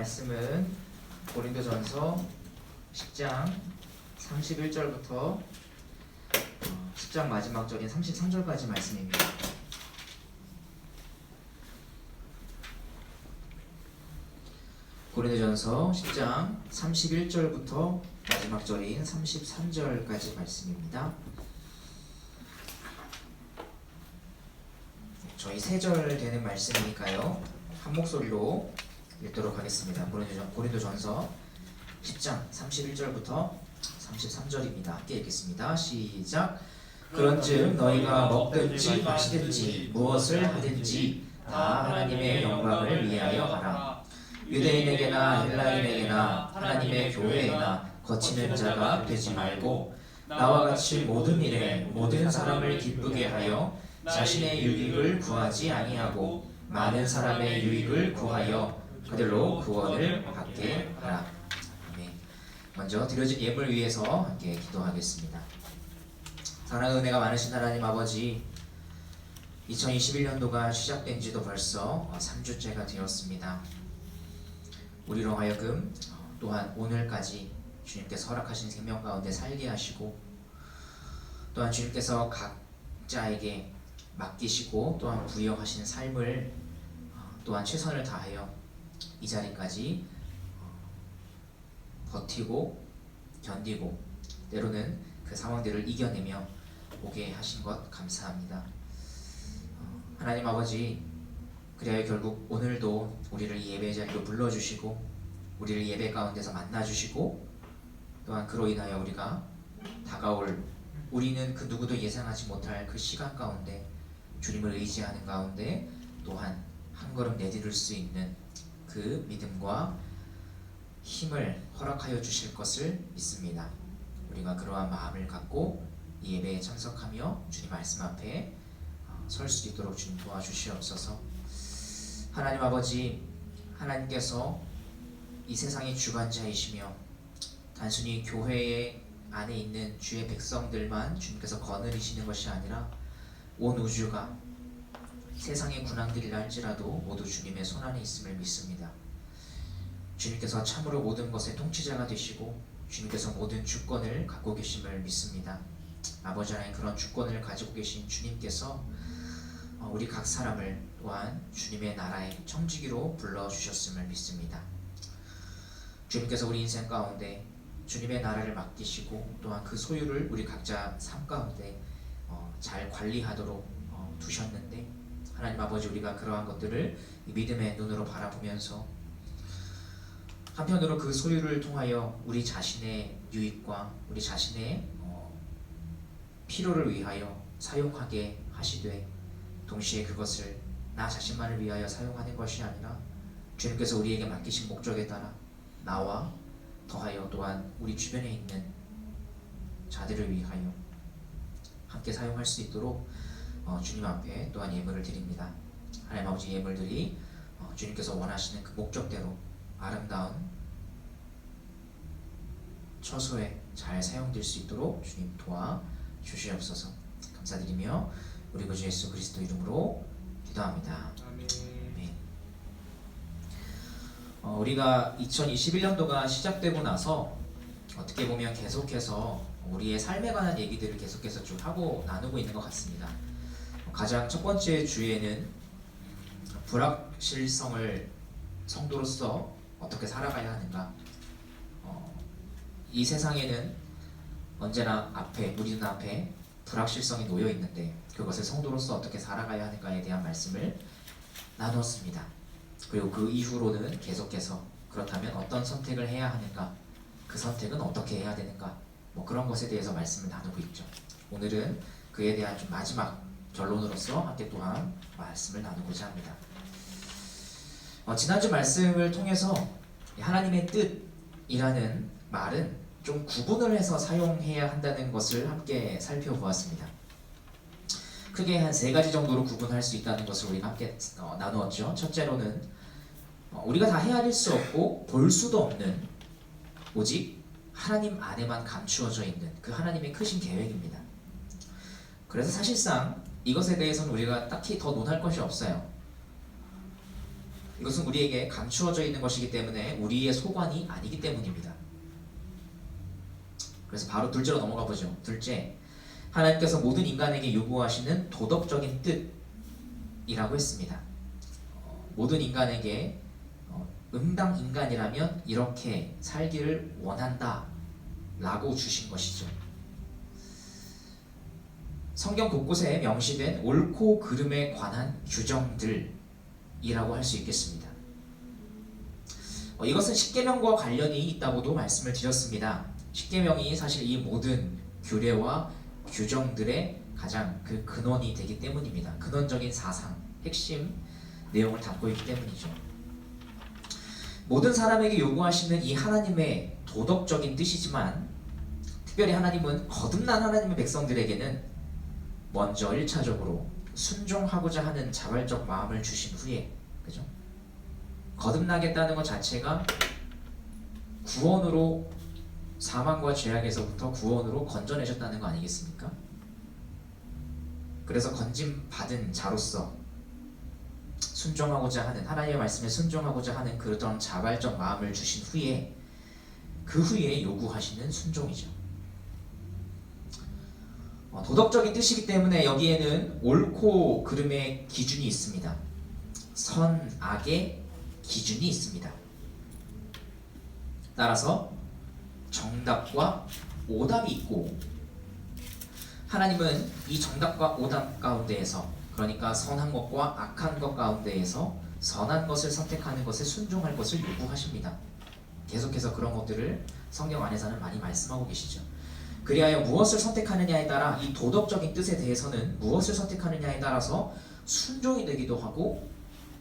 말씀은 고린도전서 10장 31절부터 10장 마지막 절인 33절까지 말씀입니다. 고린도전서 10장 31절부터 마지막 절인 33절까지 말씀입니다. 저희 3절 되는 말씀이니까요, 한 목소리로 읽도록 하겠습니다. 고린도전서 10장 31절부터 33절입니다. 함께 읽겠습니다. 시작. 그런즉 너희가 먹든지 마시든지 무엇을 하든지 다 하나님의 영광을 위하여 하라. 유대인에게나 헬라인에게나 하나님의 교회에나 거치는 자가 되지 말고 나와 같이 모든 일에 모든 사람을 기쁘게 하여 자신의 유익을 구하지 아니하고 많은 사람의 유익을 구하여 그들로 구원을 받게 하라. 아멘. 먼저 드려진 예물 위해서 함께 기도하겠습니다. 사랑의 은혜가 많으신 하나님 아버지, 2021년도가 시작된 지도 벌써 3주째가 되었습니다. 우리로 하여금 또한 오늘까지 주님께서 허락하신 생명 가운데 살게 하시고, 또한 주님께서 각자에게 맡기시고 또한 부여하신 삶을 또한 최선을 다하여 이 자리까지 버티고 견디고 때로는 그 상황들을 이겨내며 오게 하신 것 감사합니다. 하나님 아버지, 그래야 결국 오늘도 우리를 예배 자리로 불러주시고 우리를 예배 가운데서 만나주시고, 또한 그로 인하여 우리가 다가올, 우리는 그 누구도 예상하지 못할 그 시간 가운데 주님을 의지하는 가운데 또한 한 걸음 내디딜 수 있는 그 믿음과 힘을 허락하여 주실 것을 믿습니다. 우리가 그러한 마음을 갖고 이 예배에 참석하며 주님 말씀 앞에 설 수 있도록 주님 도와주시옵소서. 하나님 아버지, 하나님께서 이 세상의 주관자이시며 단순히 교회 안에 있는 주의 백성들만 주님께서 거느리시는 것이 아니라 온 우주가 세상의 군왕들이라 할지라도 모두 주님의 손안에 있음을 믿습니다. 주님께서 참으로 모든 것의 통치자가 되시고 주님께서 모든 주권을 갖고 계심을 믿습니다. 아버지 하나님, 그런 주권을 가지고 계신 주님께서 우리 각 사람을 또한 주님의 나라의 청지기로 불러주셨음을 믿습니다. 주님께서 우리 인생 가운데 주님의 나라를 맡기시고 또한 그 소유를 우리 각자 삶 가운데 잘 관리하도록 두셨는데, 하나님 아버지, 우리가 그러한 것들을 믿음의 눈으로 바라보면서 한편으로 그 소유를 통하여 우리 자신의 유익과 우리 자신의 필요를 위하여 사용하게 하시되, 동시에 그것을 나 자신만을 위하여 사용하는 것이 아니라 주님께서 우리에게 맡기신 목적에 따라 나와 더하여 또한 우리 주변에 있는 자들을 위하여 함께 사용할 수 있도록 주님 앞에 또한 예물을 드립니다. 하나님 아버지, 예물들이 주님께서 원하시는 그 목적대로 아름다운 처소에 잘 사용될 수 있도록 주님 도와주시옵소서. 감사드리며 우리 구주 예수 그리스도 이름으로 기도합니다. 아멘. 우리가 2021년도가 시작되고 나서 어떻게 보면 계속해서 우리의 삶에 관한 얘기들을 계속해서 쭉 하고 나누고 있는 것 같습니다. 가장 첫 번째 주에는 불확실성을 성도로서 어떻게 살아가야 하는가. 이 세상에는 언제나 우리 눈앞에 불확실성이 놓여 있는데 그것을 성도로서 어떻게 살아가야 하는가에 대한 말씀을 나누었습니다. 그리고 그 이후로는 계속해서 그렇다면 어떤 선택을 해야 하는가, 그 선택은 어떻게 해야 되는가, 그런 것에 대해서 말씀을 나누고 있죠. 오늘은 그에 대한 좀 마지막 결론으로서 함께 또한 말씀을 나누고자 합니다. 지난주 말씀을 통해서 하나님의 뜻이라는 말은 좀 구분을 해서 사용해야 한다는 것을 함께 살펴보았습니다. 크게 한 3가지 정도로 구분할 수 있다는 것을 우리가 함께 나누었죠. 첫째로는 우리가 다 헤아릴 수 없고 볼 수도 없는, 오직 하나님 안에만 감추어져 있는 그 하나님의 크신 계획입니다. 그래서 사실상 이것에 대해서는 우리가 딱히 더 논할 것이 없어요. 이것은 우리에게 감추어져 있는 것이기 때문에 우리의 소관이 아니기 때문입니다. 그래서 바로 둘째로 넘어가 보죠. 둘째, 하나님께서 모든 인간에게 요구하시는 도덕적인 뜻이라고 했습니다. 모든 인간에게 응당 인간이라면 이렇게 살기를 원한다 라고 주신 것이죠. 성경 곳곳에 명시된 옳고 그름에 관한 규정들이라고 할 수 있겠습니다. 이것은 십계명과 관련이 있다고도 말씀을 드렸습니다. 십계명이 사실 이 모든 규례와 규정들의 가장 그 근원이 되기 때문입니다. 근원적인 사상, 핵심 내용을 담고 있기 때문이죠. 모든 사람에게 요구하시는 이 하나님의 도덕적인 뜻이지만 특별히 하나님은 거듭난 하나님의 백성들에게는 먼저 1차적으로 순종하고자 하는 자발적 마음을 주신 후에, 그죠? 거듭나겠다는 것 자체가 구원으로, 사망과 죄악에서부터 구원으로 건져내셨다는 거 아니겠습니까? 그래서 건짐받은 자로서 순종하고자 하는, 하나님의 말씀에 순종하고자 하는 그런 자발적 마음을 주신 후에, 그 후에 요구하시는 순종이죠. 도덕적인 뜻이기 때문에 여기에는 옳고 그름의 기준이 있습니다. 선, 악의 기준이 있습니다. 따라서 정답과 오답이 있고, 하나님은 이 정답과 오답 가운데에서, 그러니까 선한 것과 악한 것 가운데에서 선한 것을 선택하는 것에 순종할 것을 요구하십니다. 계속해서 그런 것들을 성경 안에서는 많이 말씀하고 계시죠. 그리하여 무엇을 선택하느냐에 따라 이 도덕적인 뜻에 대해서는 무엇을 선택하느냐에 따라서 순종이 되기도 하고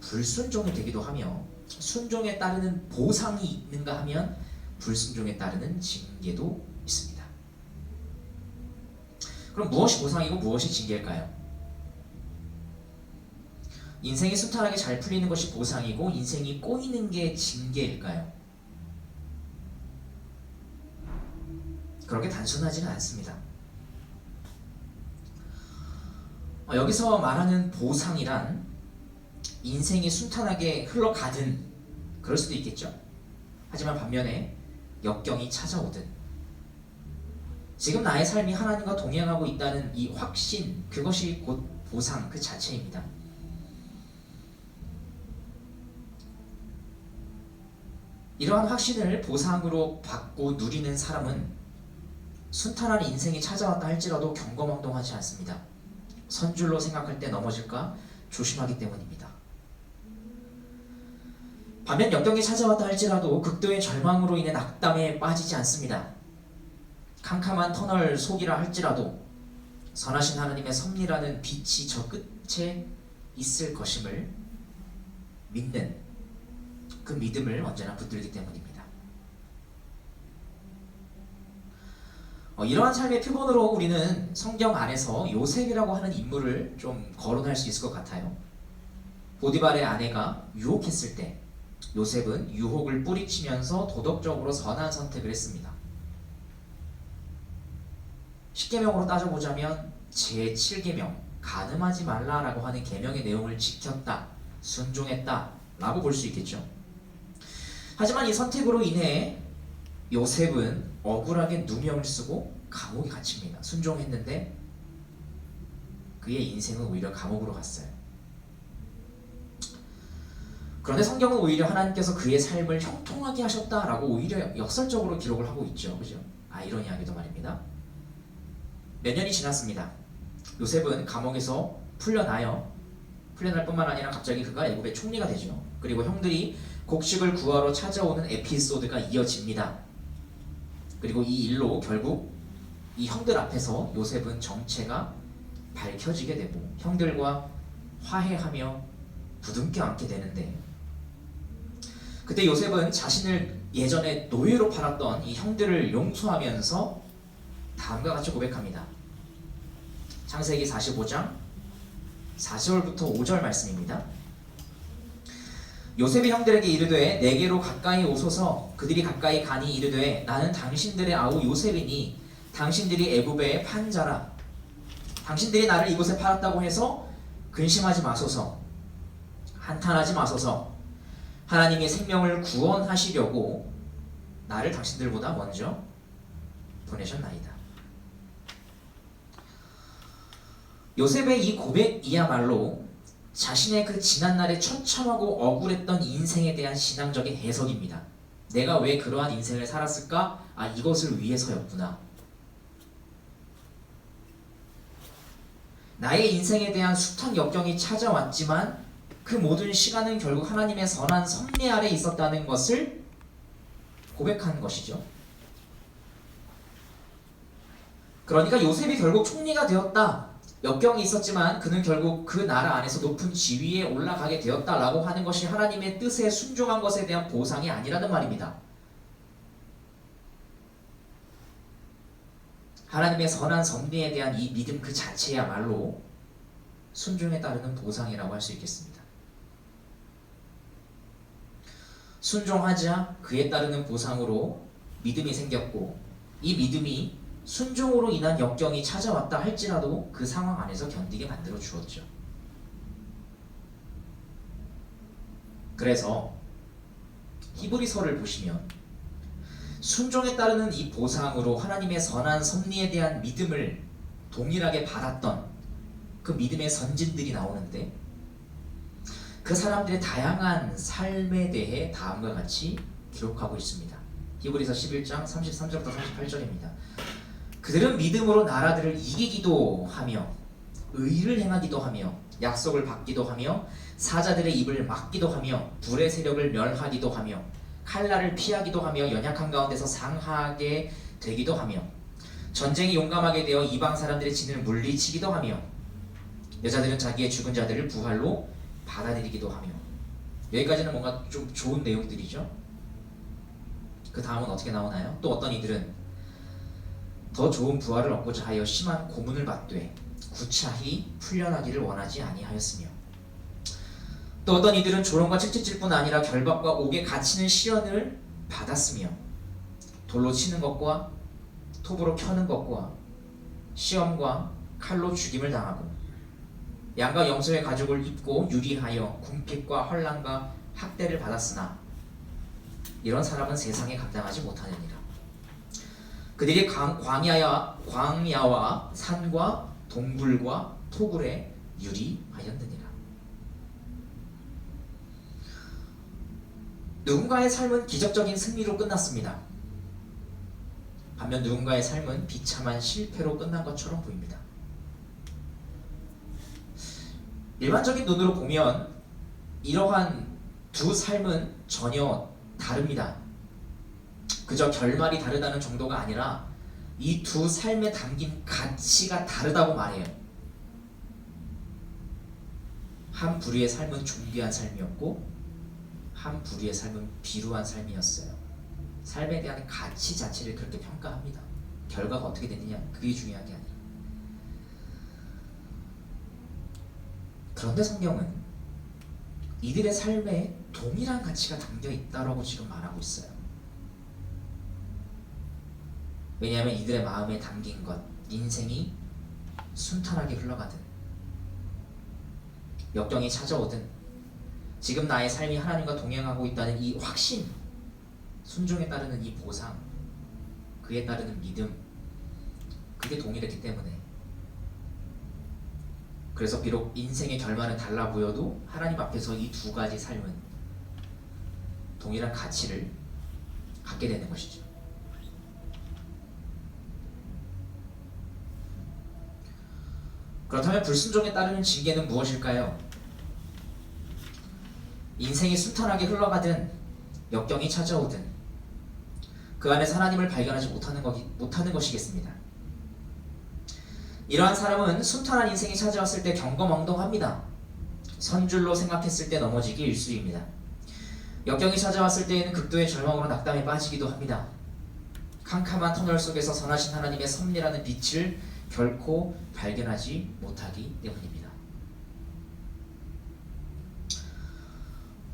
불순종이 되기도 하며, 순종에 따르는 보상이 있는가 하면 불순종에 따르는 징계도 있습니다. 그럼 무엇이 보상이고 무엇이 징계일까요? 인생이 순탄하게 잘 풀리는 것이 보상이고 인생이 꼬이는 게 징계일까요? 그렇게 단순하지는 않습니다. 여기서 말하는 보상이란 인생이 순탄하게 흘러가든 그럴 수도 있겠죠. 하지만 반면에 역경이 찾아오든 지금 나의 삶이 하나님과 동행하고 있다는 이 확신, 그것이 곧 보상 그 자체입니다. 이러한 확신을 보상으로 받고 누리는 사람은 순탄한 인생이 찾아왔다 할지라도 경거망동하지 않습니다. 선줄로 생각할 때 넘어질까 조심하기 때문입니다. 반면 역경이 찾아왔다 할지라도 극도의 절망으로 인해 낙담에 빠지지 않습니다. 캄캄한 터널 속이라 할지라도 선하신 하나님의 섭리라는 빛이 저 끝에 있을 것임을 믿는 그 믿음을 언제나 붙들기 때문입니다. 이러한 삶의 표본으로 우리는 성경 안에서 요셉이라고 하는 인물을 좀 거론할 수 있을 것 같아요. 보디발의 아내가 유혹했을 때 요셉은 유혹을 뿌리치면서 도덕적으로 선한 선택을 했습니다. 십계명으로 따져보자면 제7계명 간음하지 말라라고 하는 계명의 내용을 지켰다, 순종했다 라고 볼 수 있겠죠. 하지만 이 선택으로 인해 요셉은 억울하게 누명을 쓰고 감옥에 갇힙니다. 순종했는데 그의 인생은 오히려 감옥으로 갔어요. 그런데 성경은 오히려 하나님께서 그의 삶을 형통하게 하셨다라고 오히려 역설적으로 기록을 하고 있죠. 그죠? 아이러니하게도 말입니다. 몇 년이 지났습니다. 요셉은 감옥에서 풀려날 뿐만 아니라 갑자기 그가 애굽의 총리가 되죠. 그리고 형들이 곡식을 구하러 찾아오는 에피소드가 이어집니다. 그리고 이 일로 결국 이 형들 앞에서 요셉은 정체가 밝혀지게 되고 형들과 화해하며 부둥켜 안게 되는데, 그때 요셉은 자신을 예전에 노예로 팔았던 이 형들을 용서하면서 다음과 같이 고백합니다. 창세기 45장 4절부터 5절 말씀입니다. 요셉이 형들에게 이르되 내게로 가까이 오소서. 그들이 가까이 가니 이르되 나는 당신들의 아우 요셉이니 당신들이 애굽의 판자라. 당신들이 나를 이곳에 팔았다고 해서 근심하지 마소서. 한탄하지 마소서. 하나님의 생명을 구원하시려고 나를 당신들보다 먼저 보내셨나이다. 요셉의 이 고백이야말로 자신의 그 지난날에 처참하고 억울했던 인생에 대한 신앙적인 해석입니다. 내가 왜 그러한 인생을 살았을까? 아, 이것을 위해서였구나. 나의 인생에 대한 숱한 역경이 찾아왔지만 그 모든 시간은 결국 하나님의 선한 섭리 아래 있었다는 것을 고백한 것이죠. 그러니까 요셉이 결국 총리가 되었다. 역경이 있었지만 그는 결국 그 나라 안에서 높은 지위에 올라가게 되었다라고 하는 것이 하나님의 뜻에 순종한 것에 대한 보상이 아니라는 말입니다. 하나님의 선한 섭리에 대한 이 믿음 그 자체야말로 순종에 따르는 보상이라고 할 수 있겠습니다. 순종하자 그에 따르는 보상으로 믿음이 생겼고, 이 믿음이 순종으로 인한 역경이 찾아왔다 할지라도 그 상황 안에서 견디게 만들어 주었죠. 그래서 히브리서를 보시면 순종에 따르는 이 보상으로 하나님의 선한 섭리에 대한 믿음을 동일하게 받았던 그 믿음의 선진들이 나오는데, 그 사람들의 다양한 삶에 대해 다음과 같이 기록하고 있습니다. 히브리서 11장 33절부터 38절입니다. 그들은 믿음으로 나라들을 이기기도 하며 의를 행하기도 하며 약속을 받기도 하며 사자들의 입을 막기도 하며 불의 세력을 멸하기도 하며 칼날을 피하기도 하며 연약한 가운데서 상하게 되기도 하며 전쟁이 용감하게 되어 이방 사람들의 진을 물리치기도 하며 여자들은 자기의 죽은 자들을 부활로 받아들이기도 하며. 여기까지는 뭔가 좀 좋은 내용들이죠. 그 다음은 어떻게 나오나요? 또 어떤 이들은 더 좋은 부활을 얻고자 하여 심한 고문을 받되 구차히 풀려나기를 원하지 아니하였으며, 또 어떤 이들은 조롱과 채찍질뿐 아니라 결박과 옥에 갇히는 시련을 받았으며, 돌로 치는 것과 톱으로 켜는 것과 시험과 칼로 죽임을 당하고 양과 염소의 가죽을 입고 유리하여 궁핍과 환난과 학대를 받았으나 이런 사람은 세상에 감당하지 못하느니라. 그들이 광야와 산과 동굴과 토굴에 유리하였느니라. 누군가의 삶은 기적적인 승리로 끝났습니다. 반면 누군가의 삶은 비참한 실패로 끝난 것처럼 보입니다. 일반적인 눈으로 보면 이러한 두 삶은 전혀 다릅니다. 그저 결말이 다르다는 정도가 아니라 이 두 삶에 담긴 가치가 다르다고 말해요. 한 부류의 삶은 존귀한 삶이었고 한 부류의 삶은 비루한 삶이었어요. 삶에 대한 가치 자체를 그렇게 평가합니다. 결과가 어떻게 되느냐, 그게 중요한 게 아니라. 그런데 성경은 이들의 삶에 동일한 가치가 담겨 있다라고 지금 말하고 있어요. 왜냐하면 이들의 마음에 담긴 것, 인생이 순탄하게 흘러가든 역경이 찾아오든 지금 나의 삶이 하나님과 동행하고 있다는 이 확신, 순종에 따르는 이 보상, 그에 따르는 믿음, 그게 동일했기 때문에, 그래서 비록 인생의 결말은 달라 보여도 하나님 앞에서 이 두 가지 삶은 동일한 가치를 갖게 되는 것이죠. 그렇다면 불순종에 따르는 징계는 무엇일까요? 인생이 순탄하게 흘러가든 역경이 찾아오든 그 안에서 하나님을 발견하지 못하는 것이겠습니다. 이러한 사람은 순탄한 인생이 찾아왔을 때 경거망동합니다. 선줄로 생각했을 때 넘어지기 일쑤입니다. 역경이 찾아왔을 때에는 극도의 절망으로 낙담에 빠지기도 합니다. 캄캄한 터널 속에서 선하신 하나님의 섭리라는 빛을 결코 발견하지 못하기 때문입니다.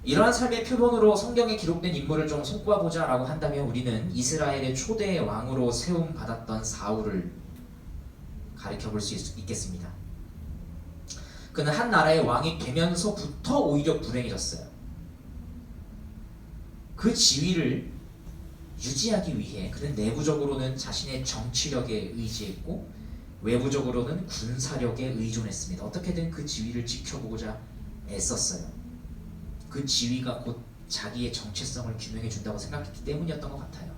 이러한 삶의 표본으로 성경에 기록된 인물을 좀 손꼽아보자 라고 한다면 우리는 이스라엘의 초대 왕으로 세움받았던 사울을 가리켜 볼 수 있겠습니다. 그는 한 나라의 왕이 되면서부터 오히려 불행해졌어요. 그 지위를 유지하기 위해 그는 내부적으로는 자신의 정치력에 의지했고 외부적으로는 군사력에 의존했습니다. 어떻게든 그 지위를 지켜보고자 애썼어요. 그 지위가 곧 자기의 정체성을 규명해 준다고 생각했기 때문이었던 것 같아요.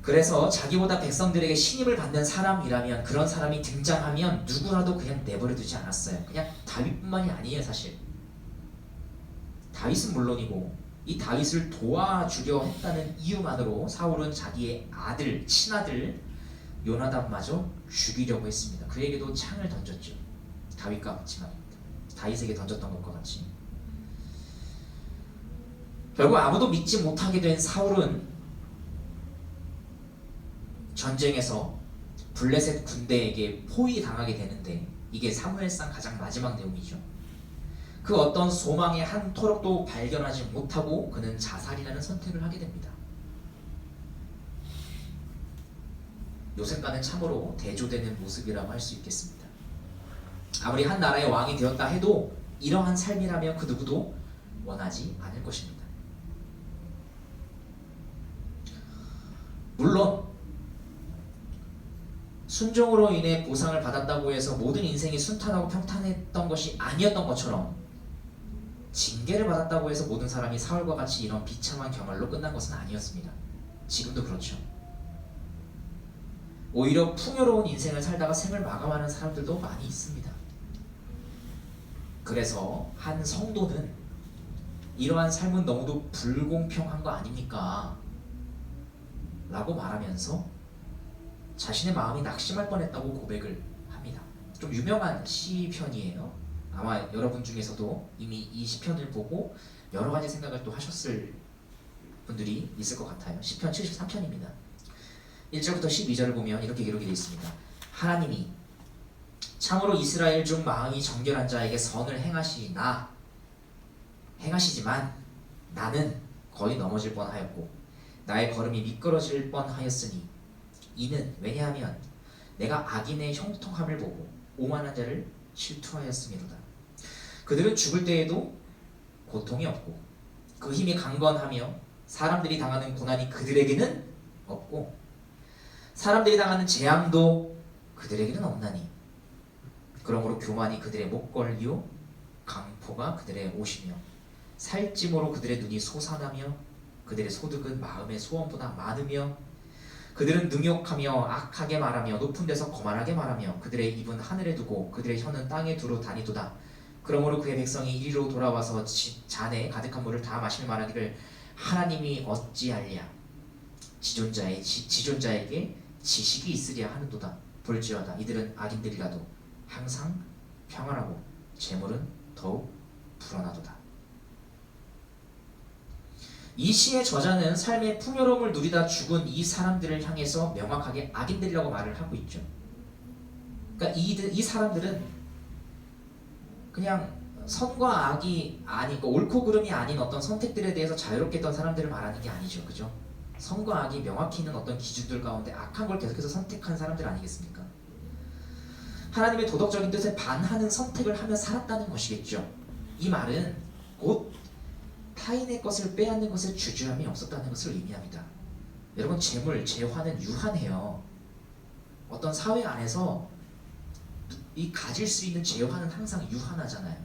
그래서 자기보다 백성들에게 신임을 받는 사람이라면, 그런 사람이 등장하면 누구라도 그냥 내버려 두지 않았어요. 그냥 다윗뿐만이 아니에요. 사실 다윗은 물론이고 이 다윗을 도와주려 했다는 이유만으로 사울은 자기의 아들, 친아들 요나단마저 죽이려고 했습니다. 그에게도 창을 던졌죠. 다윗과 같이 말입니다. 다윗에게 던졌던 것과 같이. 결국 아무도 믿지 못하게 된 사울은 전쟁에서 블레셋 군대에게 포위당하게 되는데, 이게 사무엘상 가장 마지막 내용이죠. 그 어떤 소망의 한 토록도 발견하지 못하고 그는 자살이라는 선택을 하게 됩니다. 요셉과는 참으로 대조되는 모습이라고 할 수 있겠습니다. 아무리 한 나라의 왕이 되었다 해도 이러한 삶이라면 그 누구도 원하지 않을 것입니다. 물론 순종으로 인해 보상을 받았다고 해서 모든 인생이 순탄하고 평탄했던 것이 아니었던 것처럼, 징계를 받았다고 해서 모든 사람이 사울과 같이 이런 비참한 경활로 끝난 것은 아니었습니다. 지금도 그렇죠. 오히려 풍요로운 인생을 살다가 생을 마감하는 사람들도 많이 있습니다. 그래서 한 성도는 이러한 삶은 너무도 불공평한 거 아닙니까? 라고 말하면서 자신의 마음이 낙심할 뻔했다고 고백을 합니다. 좀 유명한 시편이에요. 아마 여러분 중에서도 이미 이 시편을 보고 여러 가지 생각을 또 하셨을 분들이 있을 것 같아요. 시편 73편입니다. 1절부터 12절을 보면 이렇게 기록이 되어 있습니다. 하나님이 참으로 이스라엘 중 마음이 정결한 자에게 선을 행하시지만 나는 거의 넘어질 뻔하였고 나의 걸음이 미끄러질 뻔하였으니, 이는 왜냐하면 내가 악인의 형통함을 보고 오만한 자를 실투하였음이로다. 그들은 죽을 때에도 고통이 없고 그 힘이 강건하며 사람들이 당하는 고난이 그들에게는 없고 사람들이 당하는 재앙도 그들에게는 없나니, 그러므로 교만이 그들의 목걸이요 강포가 그들의 옷이며 살찜으로 그들의 눈이 솟아나며 그들의 소득은 마음의 소원보다 많으며 그들은 능욕하며 악하게 말하며 높은 데서 거만하게 말하며 그들의 입은 하늘에 두고 그들의 혀는 땅에 두루 다니도다. 그러므로 그의 백성이 이리로 돌아와서 잔에 가득한 물을 다 마시며 말하기를 하나님이 어찌하랴. 지존자에게 지식이 있으랴 하는도다. 볼지어다 이들은 악인들이라도 항상 평안하고 재물은 더욱 불어나도다. 이 시의 저자는 삶의 풍요로움을 누리다 죽은 이 사람들을 향해서 명확하게 악인들이라고 말을 하고 있죠. 그러니까 이 사람들은 그냥 선과 악이 아니고 옳고 그름이 아닌 어떤 선택들에 대해서 자유롭게 했던 사람들을 말하는 게 아니죠. 그죠? 선과 악이 명확히 있는 어떤 기준들 가운데 악한 걸 계속해서 선택한 사람들 아니겠습니까? 하나님의 도덕적인 뜻에 반하는 선택을 하며 살았다는 것이겠죠. 이 말은 곧 타인의 것을 빼앗는 것에 주저함이 없었다는 것을 의미합니다. 여러분, 재물, 재화는 유한해요. 어떤 사회 안에서 이 가질 수 있는 재화는 항상 유한하잖아요.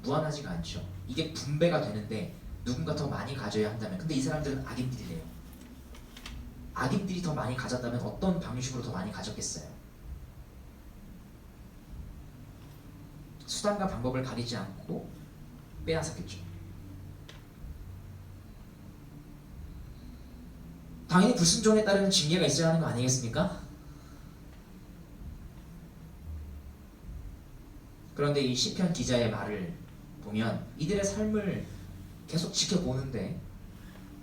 무한하지가 않죠. 이게 분배가 되는데 누군가 더 많이 가져야 한다면, 근데 이 사람들은 악인들이래요. 악인들이 더 많이 가졌다면 어떤 방식으로 더 많이 가졌겠어요? 수단과 방법을 가리지 않고 빼앗았겠죠. 당연히 불순종에 따르는 징계가 있어야 하는 거 아니겠습니까? 그런데 이 시편 기자의 말을 보면 이들의 삶을 계속 지켜보는데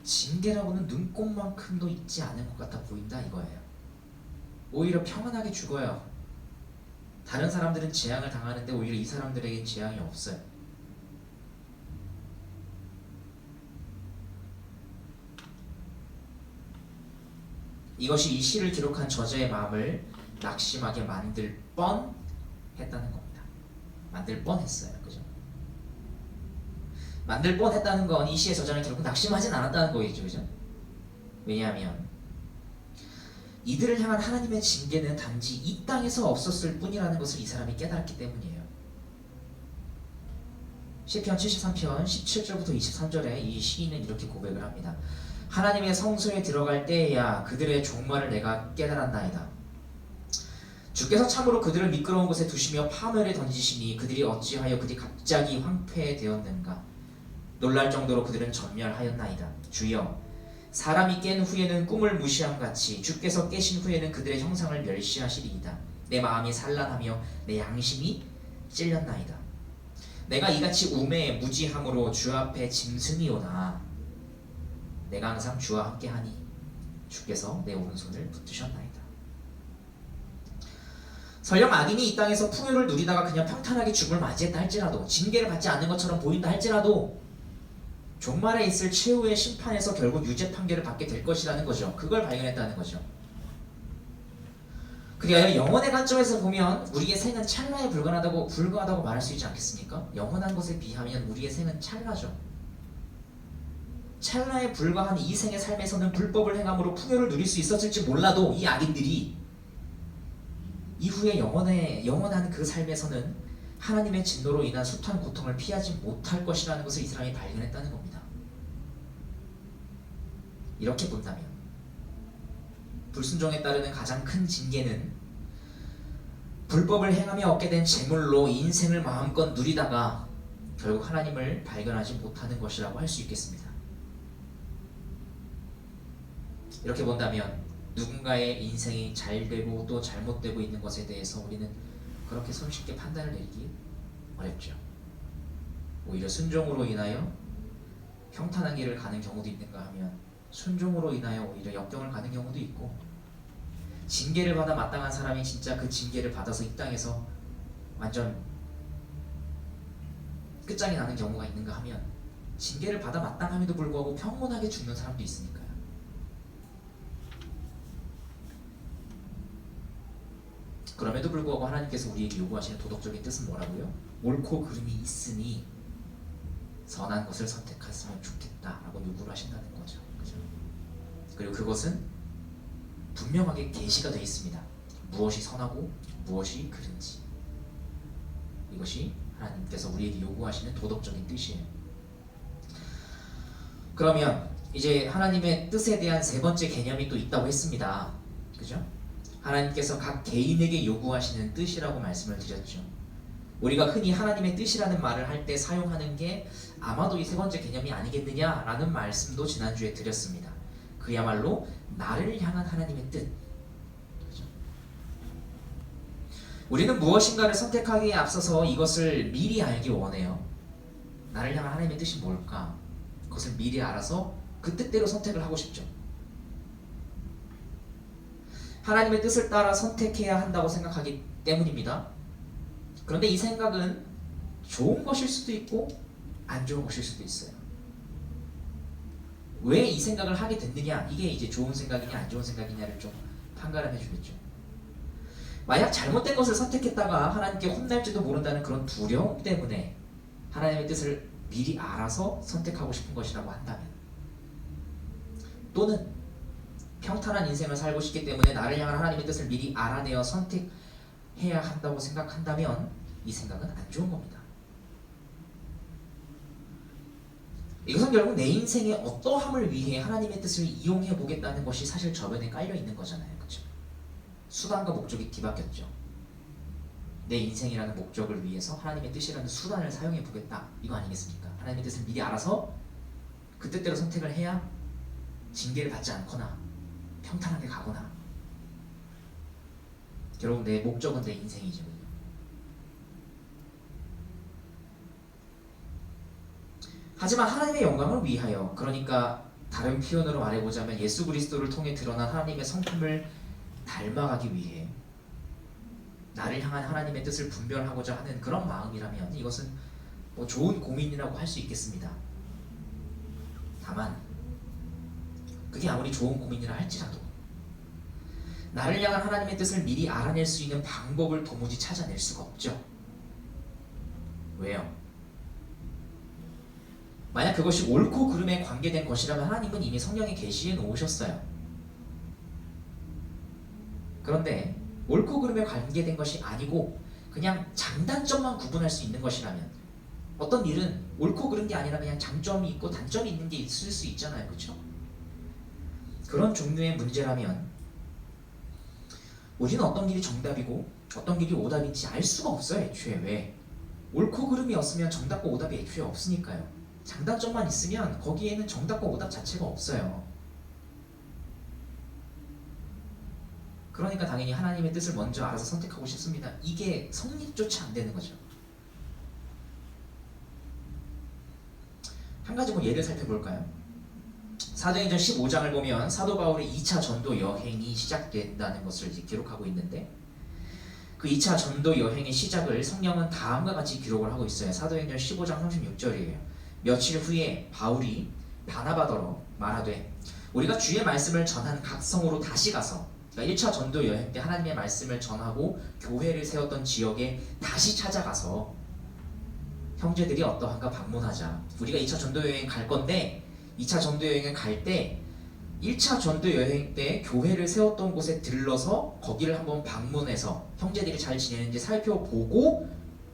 징계라고는 눈꼽만큼도 있지 않은 것 같아 보인다 이거예요. 오히려 평안하게 죽어요. 다른 사람들은 재앙을 당하는데 오히려 이 사람들에게 재앙이 없어요. 이것이 이 시를 기록한 저자의 마음을 낙심하게 만들 뻔했다는 겁니다. 만들 뻔했어요. 그죠? 만들 뻔했다는 건 이 시의 저자는 결국 낙심하진 않았다는 거겠죠, 그죠? 왜냐하면 이들을 향한 하나님의 징계는 단지 이 땅에서 없었을 뿐이라는 것을 이 사람이 깨달았기 때문이에요. 시편 73편 17절부터 23절에 이 시인은 이렇게 고백을 합니다. 하나님의 성소에 들어갈 때에야 그들의 종말을 내가 깨달았나이다. 주께서 참으로 그들을 미끄러운 곳에 두시며 파멸에 던지시니 그들이 어찌하여 그들이 갑자기 황폐되었는가. 놀랄 정도로 그들은 전멸하였나이다. 주여, 사람이 깬 후에는 꿈을 무시함같이 주께서 깨신 후에는 그들의 형상을 멸시하시리이다. 내 마음이 산란하며 내 양심이 찔렸나이다. 내가 이같이 우매에 무지함으로 주 앞에 짐승이오나 내가 항상 주와 함께하니 주께서 내 오른손을 붙드셨나이다. 설령 악인이 이 땅에서 풍요를 누리다가 그냥 평탄하게 죽음을 맞이했다 할지라도, 징계를 받지 않는 것처럼 보인다 할지라도 종말에 있을 최후의 심판에서 결국 유죄 판결을 받게 될 것이라는 거죠. 그걸 발견했다는 거죠. 그리하여 영혼의 관점에서 보면 우리의 생은 찰나에 불과하다고 말할 수 있지 않겠습니까? 영원한 것에 비하면 우리의 생은 찰나죠. 찰나에 불과한 이 생의 삶에서는 불법을 행함으로 풍요를 누릴 수 있었을지 몰라도 이 악인들이 이후에 영원한 그 삶에서는 하나님의 진노로 인한 숱한 고통을 피하지 못할 것이라는 것을 이 사람이 발견했다는 겁니다. 이렇게 본다면 불순종에 따르는 가장 큰 징계는 불법을 행하며 얻게 된 재물로 인생을 마음껏 누리다가 결국 하나님을 발견하지 못하는 것이라고 할 수 있겠습니다. 이렇게 본다면 누군가의 인생이 잘되고 또 잘못되고 있는 것에 대해서 우리는 그렇게 손쉽게 판단을 내리기 어렵죠. 오히려 순종으로 인하여 평탄한 길을 가는 경우도 있는가 하면 순종으로 인하여 오히려 역경을 가는 경우도 있고, 징계를 받아 마땅한 사람이 진짜 그 징계를 받아서 이 땅에서 완전 끝장이 나는 경우가 있는가 하면 징계를 받아 마땅함에도 불구하고 평온하게 죽는 사람도 있으니까요. 그럼에도 불구하고 하나님께서 우리에게 요구하시는 도덕적인 뜻은 뭐라고요? 옳고 그름이 있으니 선한 것을 선택했으면 좋겠다라고 요구를 하신다는 거죠. 그죠? 그리고 그것은 분명하게 계시가 되어 있습니다. 무엇이 선하고 무엇이 그른지. 이것이 하나님께서 우리에게 요구하시는 도덕적인 뜻이에요. 그러면 이제 하나님의 뜻에 대한 세 번째 개념이 또 있다고 했습니다. 그죠? 하나님께서 각 개인에게 요구하시는 뜻이라고 말씀을 드렸죠. 우리가 흔히 하나님의 뜻이라는 말을 할 때 사용하는 게 아마도 이 세 번째 개념이 아니겠느냐라는 말씀도 지난주에 드렸습니다. 그야말로 나를 향한 하나님의 뜻. 그렇죠? 우리는 무엇인가를 선택하기에 앞서서 이것을 미리 알기 원해요. 나를 향한 하나님의 뜻이 뭘까? 그것을 미리 알아서 그 뜻대로 선택을 하고 싶죠. 하나님의 뜻을 따라 선택해야 한다고 생각하기 때문입니다. 그런데 이 생각은 좋은 것일 수도 있고 안 좋은 것일 수도 있어요. 왜 이 생각을 하게 됐느냐, 이게 이제 좋은 생각이냐 안 좋은 생각이냐를 좀 판가름해 주겠죠. 만약 잘못된 것을 선택했다가 하나님께 혼날지도 모른다는 그런 두려움 때문에 하나님의 뜻을 미리 알아서 선택하고 싶은 것이라고 한다면, 또는 평탄한 인생을 살고 싶기 때문에 나를 향한 하나님의 뜻을 미리 알아내어 선택해야 한다고 생각한다면 이 생각은 안 좋은 겁니다. 이것은 결국 내 인생의 어떠함을 위해 하나님의 뜻을 이용해 보겠다는 것이 사실 저변에 깔려 있는 거잖아요. 그렇죠? 수단과 목적이 뒤바뀌었죠. 내 인생이라는 목적을 위해서 하나님의 뜻이라는 수단을 사용해 보겠다, 이거 아니겠습니까? 하나님의 뜻을 미리 알아서 그 뜻대로 선택을 해야 징계를 받지 않거나 평탄하게 가거나, 결국 내 목적은 내 인생이죠. 하지만 하나님의 영광을 위하여, 그러니까 다른 표현으로 말해보자면 예수 그리스도를 통해 드러난 하나님의 성품을 닮아가기 위해 나를 향한 하나님의 뜻을 분별하고자 하는 그런 마음이라면 이것은 뭐 좋은 고민이라고 할 수 있겠습니다. 다만 그게 아무리 좋은 고민이라 할지라도 나를 향한 하나님의 뜻을 미리 알아낼 수 있는 방법을 도무지 찾아낼 수가 없죠. 왜요? 만약 그것이 옳고 그름에 관계된 것이라면 하나님은 이미 성령에 계시해 놓으셨어요. 그런데 옳고 그름에 관계된 것이 아니고 그냥 장단점만 구분할 수 있는 것이라면, 어떤 일은 옳고 그른 게 아니라 그냥 장점이 있고 단점이 있는 게 있을 수 있잖아요. 그렇죠? 그런 종류의 문제라면 우리는 어떤 길이 정답이고 어떤 길이 오답인지 알 수가 없어요. 애초에. 왜? 옳고 그름이 없으면 정답과 오답이 애초에 없으니까요. 장단점만 있으면 거기에는 정답과 오답 자체가 없어요. 그러니까 당연히 하나님의 뜻을 먼저 알아서 선택하고 싶습니다. 이게 성립조차 안 되는 거죠. 한 가지 예를 살펴볼까요? 사도행전 15장을 보면 사도 바울의 2차 전도 여행이 시작된다는 것을 기록하고 있는데, 그 2차 전도 여행의 시작을 성경은 다음과 같이 기록을 하고 있어요. 사도행전 15장 36절이에요. 며칠 후에 바울이 바나바더러 말하되 우리가 주의 말씀을 전한 각 성으로 다시 가서, 그러니까 1차 전도 여행 때 하나님의 말씀을 전하고 교회를 세웠던 지역에 다시 찾아가서 형제들이 어떠한가 방문하자. 우리가 2차 전도 여행 갈 건데 2차 전도 여행을 갈 때 1차 전도 여행 때 교회를 세웠던 곳에 들러서 거기를 한번 방문해서 형제들이 잘 지내는지 살펴보고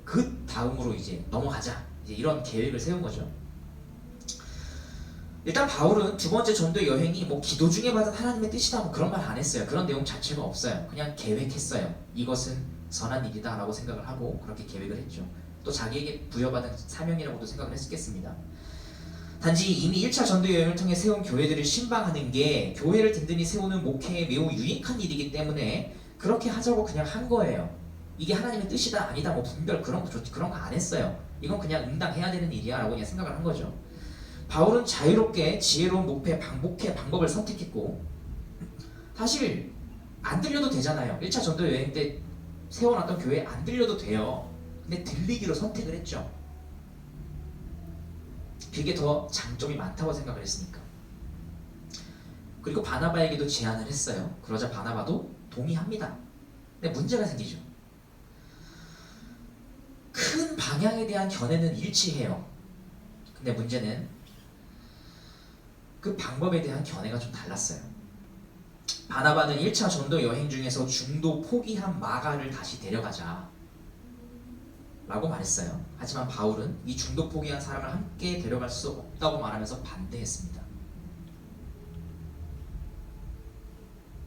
그 다음으로 이제 넘어가자. 이제 이런 계획을 세운 거죠. 일단 바울은 두 번째 전도 여행이 기도 중에 받은 하나님의 뜻이다 그런 말 안 했어요. 그런 내용 자체가 없어요. 그냥 계획했어요. 이것은 선한 일이다 라고 생각을 하고 그렇게 계획을 했죠. 또 자기에게 부여받은 사명이라고도 생각을 했겠습니다. 단지 이미 1차 전도 여행을 통해 세운 교회들을 신방하는 게 교회를 든든히 세우는 목회에 매우 유익한 일이기 때문에 그렇게 하자고 그냥 한 거예요. 이게 하나님의 뜻이다 아니다 분별 그런 거 안 했어요. 이건 그냥 응당해야 되는 일이야 라고 그냥 생각을 한 거죠. 바울은 자유롭게 지혜로운 목회 방법을 선택했고, 사실 안 들려도 되잖아요. 1차 전도 여행 때 세워놨던 교회에 안 들려도 돼요. 근데 들리기로 선택을 했죠. 그게 더 장점이 많다고 생각을 했으니까. 그리고 바나바에게도 제안을 했어요. 그러자 바나바도 동의합니다. 근데 문제가 생기죠. 큰 방향에 대한 견해는 일치해요. 근데 문제는 그 방법에 대한 견해가 좀 달랐어요. 바나바는 1차 전도 여행 중에서 중도 포기한 마가를 다시 데려가자 라고 말했어요. 하지만 바울은 이 중도 포기한 사람을 함께 데려갈 수 없다고 말하면서 반대했습니다.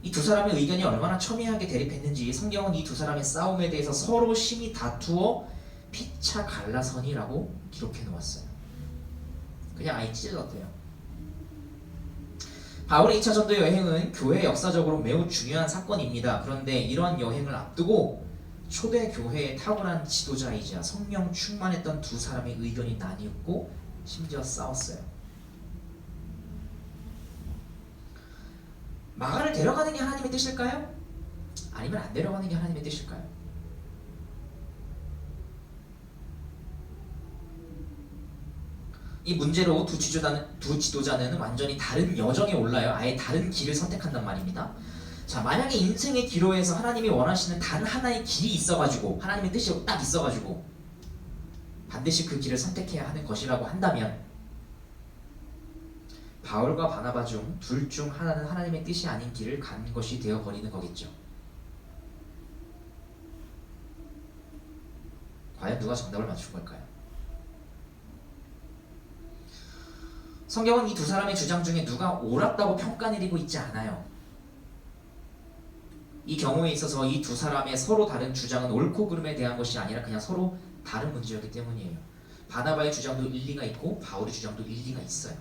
이 두 사람의 의견이 얼마나 첨예하게 대립했는지 성경은 이 두 사람의 싸움에 대해서 서로 심히 다투어 피차 갈라서니라고 기록해 놓았어요. 그냥 아예 찔렀대요. 바울의 2차 전도 여행은 교회 역사적으로 매우 중요한 사건입니다. 그런데 이러한 여행을 앞두고 초대 교회의 탁월한 지도자이자 성령 충만했던 두 사람의 의견이 나뉘었고 심지어 싸웠어요. 마가를 데려가는 게 하나님의 뜻일까요? 아니면 안 데려가는 게 하나님의 뜻일까요? 이 문제로 두 지도자는 완전히 다른 여정에 올라요. 아예 다른 길을 선택한단 말입니다. 자, 만약에 인생의 기로에서 하나님이 원하시는 단 하나의 길이 있어가지고 하나님의 뜻이 딱 있어가지고 반드시 그 길을 선택해야 하는 것이라고 한다면 바울과 바나바 중 둘 중 하나는 하나님의 뜻이 아닌 길을 간 것이 되어버리는 거겠죠. 과연 누가 정답을 맞춘 걸까요? 성경은 이 두 사람의 주장 중에 누가 옳았다고 평가내리고 있지 않아요. 이 경우에 있어서 이 두 사람의 서로 다른 주장은 옳고 그름에 대한 것이 아니라 그냥 서로 다른 문제였기 때문이에요. 바나바의 주장도 일리가 있고 바울의 주장도 일리가 있어요.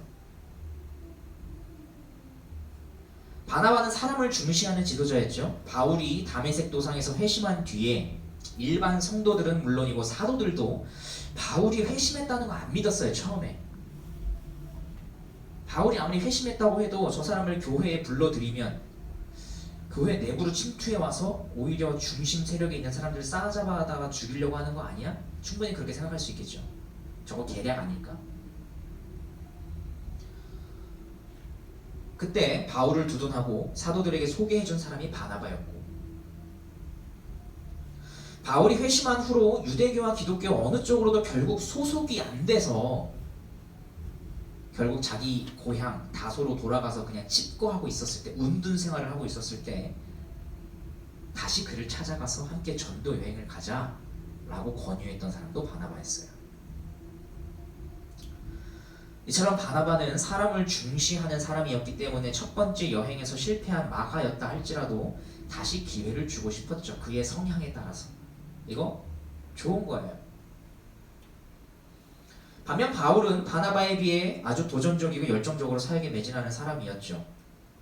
바나바는 사람을 중시하는 지도자였죠. 바울이 다메섹 도상에서 회심한 뒤에 일반 성도들은 물론이고 사도들도 바울이 회심했다는 거 안 믿었어요. 처음에 바울이 아무리 회심했다고 해도 저 사람을 교회에 불러들이면 교회 내부로 침투해와서 오히려 중심 세력에 있는 사람들을 싸잡아다가 죽이려고 하는 거 아니야? 충분히 그렇게 생각할 수 있겠죠. 저거 계략 아닐까? 그때 바울을 두둔하고 사도들에게 소개해준 사람이 바나바였고, 바울이 회심한 후로 유대교와 기독교 어느 쪽으로도 결국 소속이 안 돼서 결국 자기 고향 다소로 돌아가서 그냥 칩거하고 있었을 때, 운둔 생활을 하고 있었을 때 다시 그를 찾아가서 함께 전도 여행을 가자라고 권유했던 사람도 바나바였어요. 이처럼 바나바는 사람을 중시하는 사람이었기 때문에 첫 번째 여행에서 실패한 마가였다 할지라도 다시 기회를 주고 싶었죠. 그의 성향에 따라서. 이거 좋은 거예요. 반면 바울은 바나바에 비해 아주 도전적이고 열정적으로 사역에 매진하는 사람이었죠.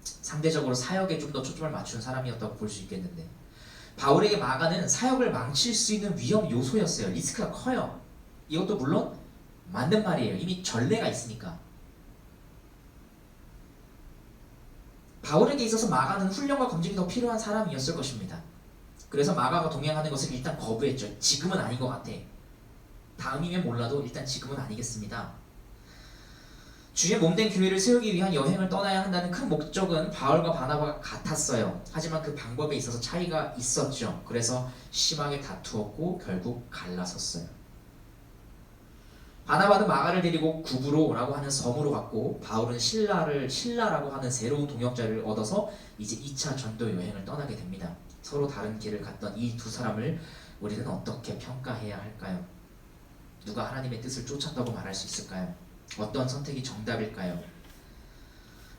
상대적으로 사역에 좀 더 초점을 맞춘 사람이었다고 볼 수 있겠는데, 바울에게 마가는 사역을 망칠 수 있는 위험 요소였어요. 리스크가 커요. 이것도 물론 맞는 말이에요. 이미 전례가 있으니까. 바울에게 있어서 마가는 훈련과 검증이 더 필요한 사람이었을 것입니다. 그래서 마가가 동행하는 것을 일단 거부했죠. 지금은 아닌 것 같아. 다음이면 몰라도 일단 지금은 아니겠습니다. 주의 몸된 교회를 세우기 위한 여행을 떠나야 한다는 큰 목적은 바울과 바나바가 같았어요. 하지만 그 방법에 있어서 차이가 있었죠. 그래서 심하게 다투었고 결국 갈라섰어요. 바나바는 마가를 데리고 구브로라고 하는 섬으로 갔고, 바울은 신라라고 하는 새로운 동역자를 얻어서 이제 2차 전도 여행을 떠나게 됩니다. 서로 다른 길을 갔던 이 두 사람을 우리는 어떻게 평가해야 할까요? 누가 하나님의 뜻을 쫓았다고 말할 수 있을까요? 어떤 선택이 정답일까요?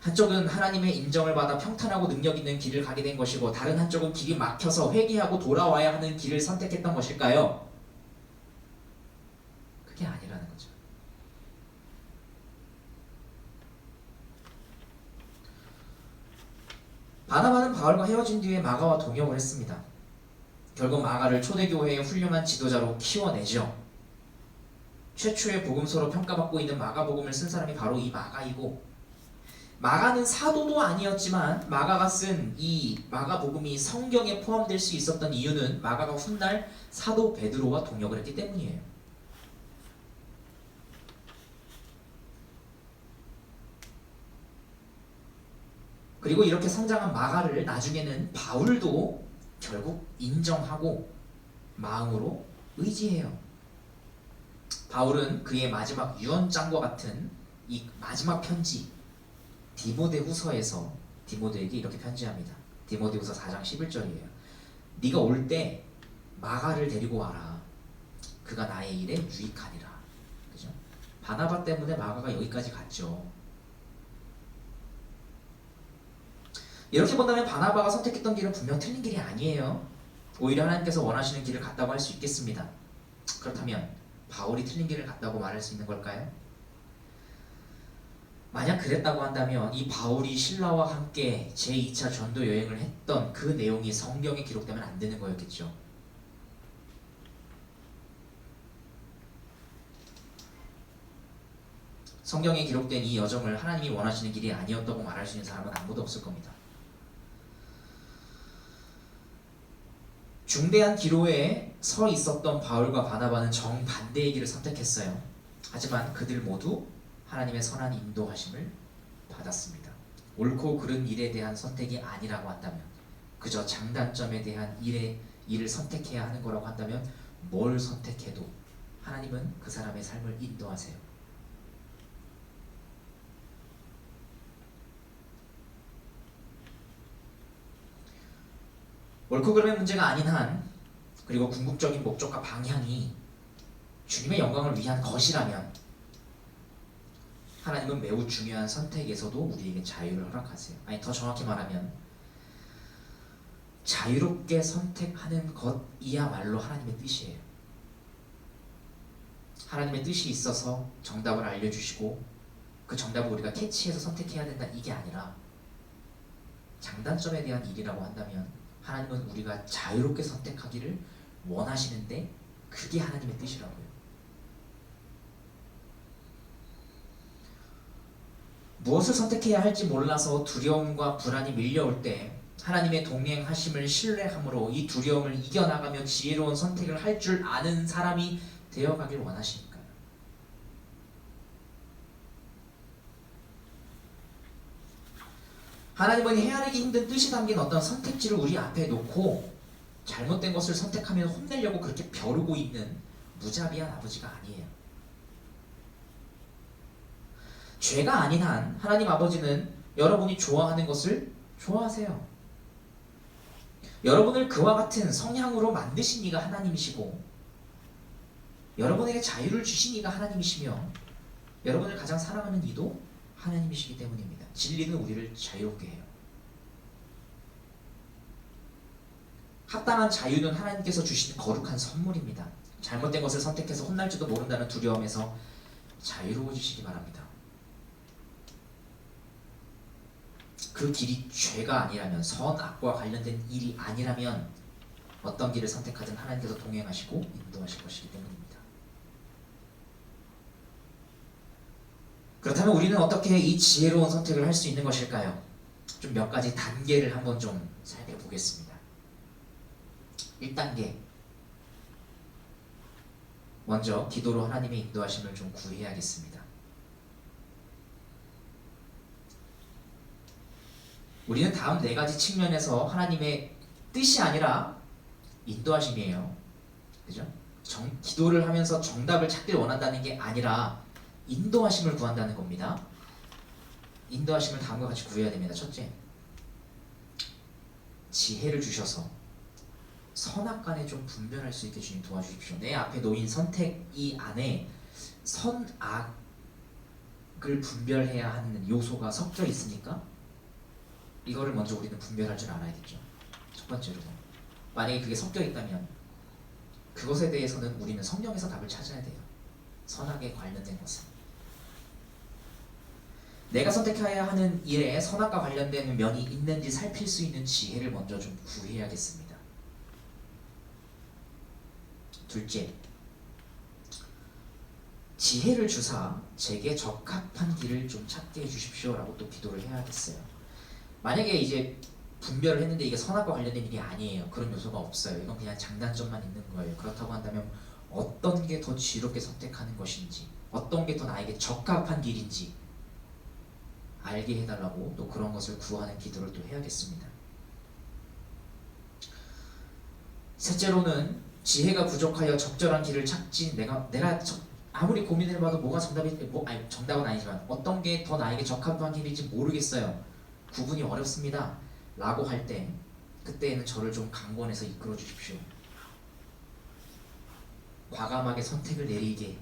한쪽은 하나님의 인정을 받아 평탄하고 능력 있는 길을 가게 된 것이고, 다른 한쪽은 길이 막혀서 회개하고 돌아와야 하는 길을 선택했던 것일까요? 그게 아니라는 거죠. 바나바는 바울과 헤어진 뒤에 마가와 동역을 했습니다. 결국 마가를 초대교회의 훌륭한 지도자로 키워내죠. 최초의 복음서로 평가받고 있는 마가복음을 쓴 사람이 바로 이 마가이고, 마가는 사도도 아니었지만 마가가 쓴 이 마가복음이 성경에 포함될 수 있었던 이유는 마가가 훗날 사도 베드로와 동역을 했기 때문이에요. 그리고 이렇게 성장한 마가를 나중에는 바울도 결국 인정하고 마음으로 의지해요. 바울은 그의 마지막 유언장과 같은 이 마지막 편지 디모데후서에서 디모데에게 이렇게 편지합니다. 디모데후서 4장 11절이에요. 네가 올 때 마가를 데리고 와라. 그가 나의 일에 유익하니라. 그죠? 바나바 때문에 마가가 여기까지 갔죠. 이렇게 본다면 바나바가 선택했던 길은 분명 틀린 길이 아니에요. 오히려 하나님께서 원하시는 길을 갔다고 할 수 있겠습니다. 그렇다면 바울이 틀린 길을 갔다고 말할 수 있는 걸까요? 만약 그랬다고 한다면 이 바울이 신라와 함께 제2차 전도 여행을 했던 그 내용이 성경에 기록되면 안 되는 거였겠죠. 성경에 기록된 이 여정을 하나님이 원하시는 길이 아니었다고 말할 수 있는 사람은 아무도 없을 겁니다. 중대한 기로에 서 있었던 바울과 바나바는 정반대의 길을 선택했어요. 하지만 그들 모두 하나님의 선한 인도하심을 받았습니다. 옳고 그른 일에 대한 선택이 아니라고 한다면, 그저 장단점에 대한 일을 선택해야 하는 거라고 한다면 뭘 선택해도 하나님은 그 사람의 삶을 인도하세요. 옳고 그름의 문제가 아닌 한, 그리고 궁극적인 목적과 방향이 주님의 영광을 위한 것이라면 하나님은 매우 중요한 선택에서도 우리에게 자유를 허락하세요. 아니, 더 정확히 말하면 자유롭게 선택하는 것이야말로 하나님의 뜻이에요. 하나님의 뜻이 있어서 정답을 알려주시고 그 정답을 우리가 캐치해서 선택해야 된다, 이게 아니라 장단점에 대한 일이라고 한다면 하나님은 우리가 자유롭게 선택하기를 원하시는데 그게 하나님의 뜻이라고요. 무엇을 선택해야 할지 몰라서 두려움과 불안이 밀려올 때 하나님의 동행하심을 신뢰함으로 이 두려움을 이겨나가며 지혜로운 선택을 할 줄 아는 사람이 되어가길 원하시니까요. 하나님은 헤아리기 힘든 뜻이 담긴 어떤 선택지를 우리 앞에 놓고 잘못된 것을 선택하면 혼내려고 그렇게 벼르고 있는 무자비한 아버지가 아니에요. 죄가 아닌 한 하나님 아버지는 여러분이 좋아하는 것을 좋아하세요. 여러분을 그와 같은 성향으로 만드신 이가 하나님이시고 여러분에게 자유를 주신 이가 하나님이시며 여러분을 가장 사랑하는 이도 하나님이시기 때문입니다. 진리는 우리를 자유롭게 해요. 합당한 자유는 하나님께서 주신 거룩한 선물입니다. 잘못된 것을 선택해서 혼날지도 모른다는 두려움에서 자유로워지시기 바랍니다. 그 길이 죄가 아니라면, 선, 악과 관련된 일이 아니라면 어떤 길을 선택하든 하나님께서 동행하시고 인도하실 것이기 때문입니다. 그렇다면 우리는 어떻게 이 지혜로운 선택을 할 수 있는 것일까요? 좀 몇 가지 단계를 한번 좀 살펴보겠습니다. 1단계, 먼저 기도로 하나님의 인도하심을 좀 구해야겠습니다. 우리는 다음 4가지 측면에서 하나님의 뜻이 아니라 인도하심이에요. 그죠? 기도를 하면서 정답을 찾길 원한다는 게 아니라 인도하심을 구한다는 겁니다. 인도하심을 다음과 같이 구해야 됩니다. 첫째, 지혜를 주셔서 선악간에 좀 분별할 수 있게 주님 도와주십시오. 내 앞에 놓인 선택 이 안에 선악을 분별해야 하는 요소가 섞여 있으니까 이거를 먼저 우리는 분별할 줄 알아야겠죠. 첫 번째로, 만약에 그게 섞여 있다면 그것에 대해서는 우리는 성령에서 답을 찾아야 돼요. 선악에 관련된 것은 내가 선택해야 하는 일에 선악과 관련된 면이 있는지 살필 수 있는 지혜를 먼저 좀 구해야겠습니다. 둘째, 지혜를 주사 제게 적합한 길을 좀 찾게 해주십시오 라고 또 기도를 해야겠어요. 만약에 이제 분별을 했는데 이게 선악과 관련된 일이 아니에요. 그런 요소가 없어요. 이건 그냥 장단점만 있는 거예요. 그렇다고 한다면 어떤 게 더 지혜롭게 선택하는 것인지, 어떤 게 더 나에게 적합한 길인지 알게 해달라고 또 그런 것을 구하는 기도를 또 해야겠습니다. 셋째로는 지혜가 부족하여 적절한 길을 찾지, 내가 아무리 고민을 해봐도 뭐가 정답은 아니지만 어떤 게 더 나에게 적합한 길인지 모르겠어요. 구분이 어렵습니다. 라고 할 때, 그때에는 저를 좀 강권해서 이끌어 주십시오. 과감하게 선택을 내리게,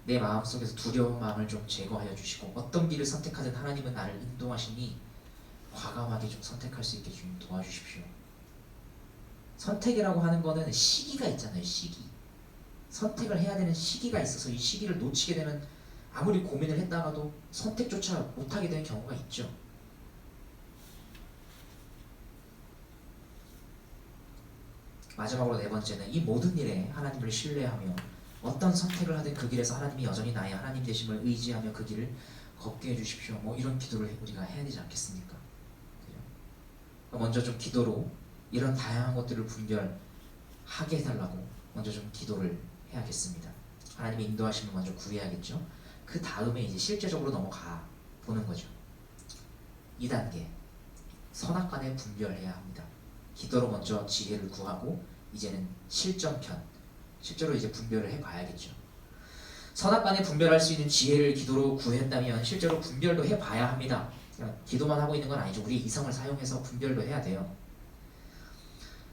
내 마음속에서 두려운 마음을 좀 제거하여 주시고, 어떤 길을 선택하든 하나님은 나를 인도하시니 과감하게 좀 선택할 수 있게 주님 도와주십시오. 선택이라고 하는 거는 시기가 있잖아요. 시기. 선택을 해야 되는 시기가 있어서 이 시기를 놓치게 되면 아무리 고민을 했다가도 선택조차 못하게 되는 경우가 있죠. 마지막으로 4번째는 이 모든 일에 하나님을 신뢰하며 어떤 선택을 하든 그 길에서 하나님이 여전히 나의 하나님 되심을 의지하며 그 길을 걷게 해주십시오. 뭐 이런 기도를 우리가 해야 되지 않겠습니까? 그죠? 먼저 좀 기도로 이런 다양한 것들을 분별하게 해달라고 먼저 좀 기도를 해야겠습니다. 하나님의 인도하심을 먼저 구해야겠죠. 그 다음에 이제 실제적으로 넘어가 보는 거죠. 2단계, 선악간에 분별해야 합니다. 기도로 먼저 지혜를 구하고 이제는 실전편, 실제로 이제 분별을 해봐야겠죠. 선악간에 분별할 수 있는 지혜를 기도로 구했다면 실제로 분별도 해봐야 합니다. 그냥 기도만 하고 있는 건 아니죠. 우리 이성을 사용해서 분별도 해야 돼요.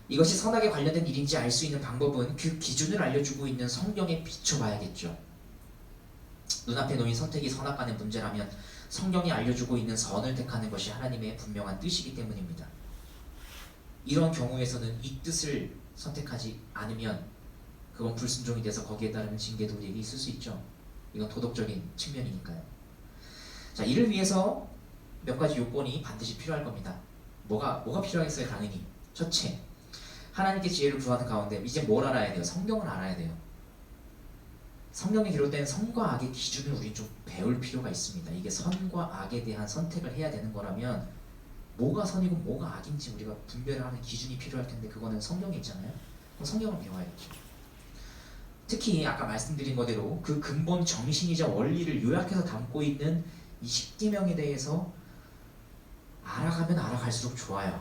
이것이 선악에 관련된 일인지 알 수 있는 방법은 그 기준을 알려주고 있는 성경에 비춰봐야겠죠. 눈앞에 놓인 선택이 선악간의 문제라면 성경이 알려주고 있는 선을 택하는 것이 하나님의 분명한 뜻이기 때문입니다. 이런 경우에서는 이 뜻을 선택하지 않으면 그건 불순종이 돼서 거기에 따르는 징계도 우리에게 있을 수 있죠. 이건 도덕적인 측면이니까요. 자, 이를 위해서 몇 가지 요건이 반드시 필요할 겁니다. 뭐가 필요하겠어요? 당연히 첫째, 하나님께 지혜를 구하는 가운데 이제 뭘 알아야 돼요? 성경을 알아야 돼요. 성경에 기록된 선과 악의 기준을 우리 좀 배울 필요가 있습니다. 이게 선과 악에 대한 선택을 해야 되는 거라면 뭐가 선이고 뭐가 악인지 우리가 분별하는 기준이 필요할 텐데 그거는 성경에 있잖아요. 그럼 성경을 배워야겠죠. 특히 아까 말씀드린 거대로 그 근본 정신이자 원리를 요약해서 담고 있는 이 십계명에 대해서 알아가면 알아갈수록 좋아요.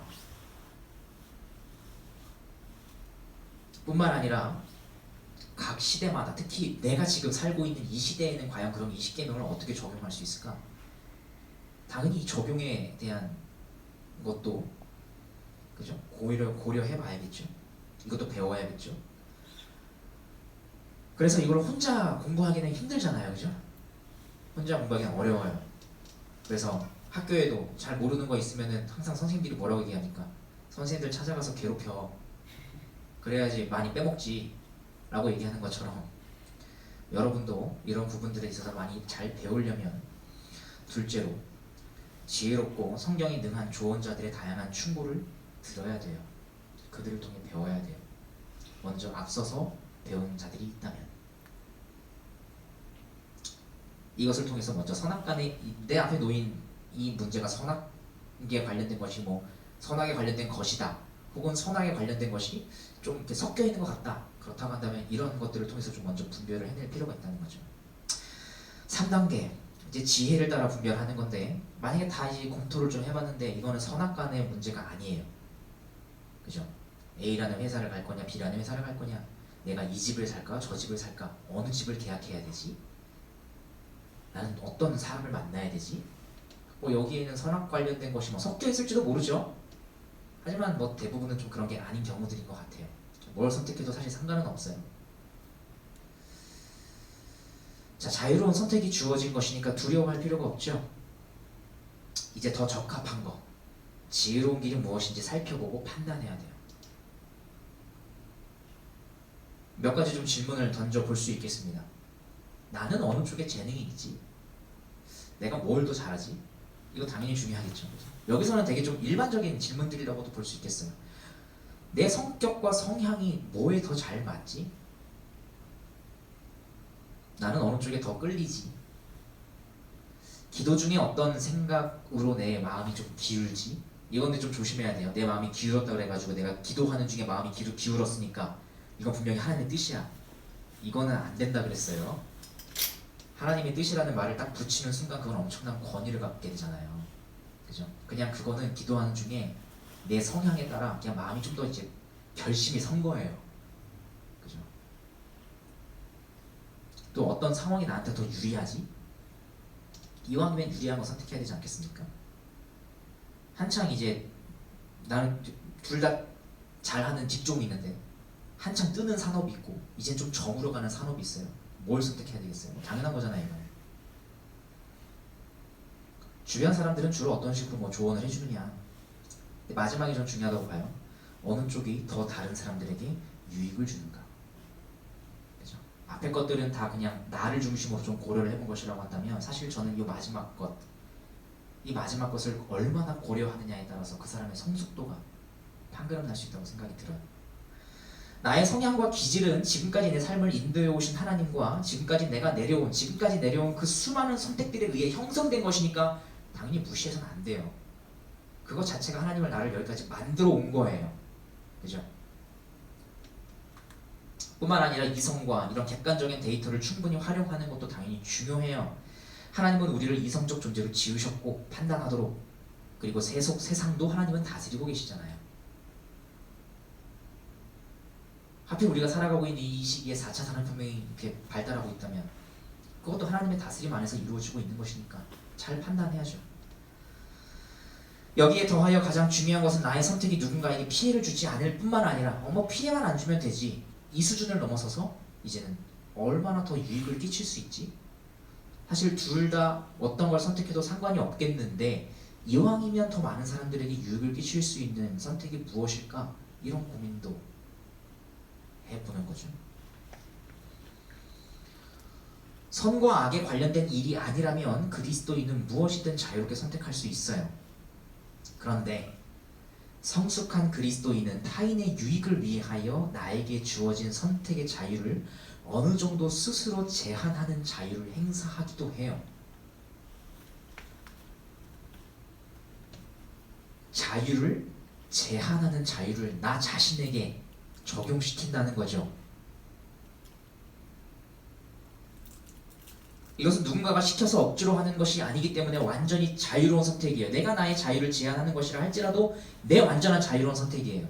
뿐만 아니라 각 시대마다 특히 내가 지금 살고 있는 이 시대에는 과연 그런 20계명을 어떻게 적용할 수 있을까? 당연히 이 적용에 대한 것도 그죠? 고려해 봐야겠죠. 이것도 배워야겠죠. 그래서 이걸 혼자 공부하기는 힘들잖아요, 그죠? 혼자 공부하기는 어려워요. 그래서 학교에도 잘 모르는 거 있으면은 항상 선생님들이 뭐라고 얘기하니까 선생님들 찾아가서 괴롭혀. 그래야지 많이 빼먹지. 라고 얘기하는 것처럼 여러분도 이런 부분들에 있어서 많이 잘 배우려면 둘째로 지혜롭고 성경이 능한 조언자들의 다양한 충고를 들어야 돼요. 그들을 통해 배워야 돼요. 먼저 앞서서 배운 자들이 있다면 이것을 통해서 먼저 선악간에 내 앞에 놓인 이 문제가 선악에 관련된 것이 뭐 선악에 관련된 것이다 혹은 선악에 관련된 것이 좀 이렇게 섞여 있는 것 같다. 그렇다고 한다면 이런 것들을 통해서 좀 먼저 분별을 해낼 필요가 있다는 거죠. 3단계 이제 지혜를 따라 분별하는 건데 만약에 다 이제 검토를 좀 해봤는데 이거는 선악간의 문제가 아니에요. 그죠? A라는 회사를 갈 거냐 B라는 회사를 갈 거냐 내가 이 집을 살까 저 집을 살까 어느 집을 계약해야 되지 나는 어떤 사람을 만나야 되지 뭐 여기에는 선악 관련된 것이 뭐 섞여 있을지도 모르죠. 하지만 뭐 대부분은 좀 그런 게 아닌 경우들인 것 같아요. 뭘 선택해도 사실 상관은 없어요. 자, 자유로운 선택이 주어진 것이니까 두려워할 필요가 없죠. 이제 더 적합한 거, 지혜로운 길이 무엇인지 살펴보고 판단해야 돼요. 몇 가지 좀 질문을 던져볼 수 있겠습니다. 나는 어느 쪽에 재능이 있지? 내가 뭘 더 잘하지? 이거 당연히 중요하겠죠. 여기서는 되게 좀 일반적인 질문들이라고도 볼 수 있겠어요. 내 성격과 성향이 뭐에 더 잘 맞지? 나는 어느 쪽에 더 끌리지? 기도 중에 어떤 생각으로 내 마음이 좀 기울지? 이건 좀 조심해야 돼요. 내 마음이 기울었다 그래가지고 내가 기도하는 중에 마음이 기울었으니까 이건 분명히 하나님의 뜻이야. 이거는 안 된다 그랬어요. 하나님의 뜻이라는 말을 딱 붙이는 순간 그건 엄청난 권위를 갖게 되잖아요. 그죠? 그냥 그거는 기도하는 중에 내 성향에 따라 그냥 마음이 좀 더 이제 결심이 선 거예요. 그죠? 또 어떤 상황이 나한테 더 유리하지? 이왕이면 유리한 거 선택해야 되지 않겠습니까? 한창 이제 나는 둘 다 잘하는 직종이 있는데 한창 뜨는 산업이 있고 이제 좀 저물어 가는 산업이 있어요. 뭘 선택해야 되겠어요? 당연한 거잖아요, 이거. 주변 사람들은 주로 어떤 식으로 뭐 조언을 해주느냐. 근데 마지막에 좀 중요하다고 봐요. 어느 쪽이 더 다른 사람들에게 유익을 주는가. 그죠? 앞에 것들은 다 그냥 나를 중심으로 좀 고려를 해본 것이라고 한다면 사실 저는 이 마지막 것을 얼마나 고려하느냐에 따라서 그 사람의 성숙도가 판가름 날 수 있다고 생각이 들어요. 나의 성향과 기질은 지금까지 내 삶을 인도해 오신 하나님과 지금까지 내려온 그 수많은 선택들에 의해 형성된 것이니까 당연히 무시해서는 안 돼요. 그것 자체가 하나님을 나를 여기까지 만들어 온 거예요. 그죠? 뿐만 아니라 이성과 이런 객관적인 데이터를 충분히 활용하는 것도 당연히 중요해요. 하나님은 우리를 이성적 존재로 지으셨고 판단하도록 그리고 세상도 하나님은 다스리고 계시잖아요. 하필 우리가 살아가고 있는 이 시기에 4차 산업혁명이 이렇게 발달하고 있다면 그것도 하나님의 다스림 안에서 이루어지고 있는 것이니까 잘 판단해야죠. 여기에 더하여 가장 중요한 것은 나의 선택이 누군가에게 피해를 주지 않을 뿐만 아니라 뭐 피해만 안 주면 되지 이 수준을 넘어서서 이제는 얼마나 더 유익을 끼칠 수 있지? 사실 둘 다 어떤 걸 선택해도 상관이 없겠는데 이왕이면 더 많은 사람들에게 유익을 끼칠 수 있는 선택이 무엇일까? 이런 고민도 해보는 거죠. 선과 악에 관련된 일이 아니라면 그리스도인은 무엇이든 자유롭게 선택할 수 있어요. 그런데 성숙한 그리스도인은 타인의 유익을 위하여 나에게 주어진 선택의 자유를 어느 정도 스스로 제한하는 자유를 행사하기도 해요. 자유를 제한하는 자유를 나 자신에게 적용시킨다는 거죠. 이것은 누군가가 시켜서 억지로 하는 것이 아니기 때문에 완전히 자유로운 선택이에요. 내가 나의 자유를 제한하는 것이라 할지라도 내 완전한 자유로운 선택이에요.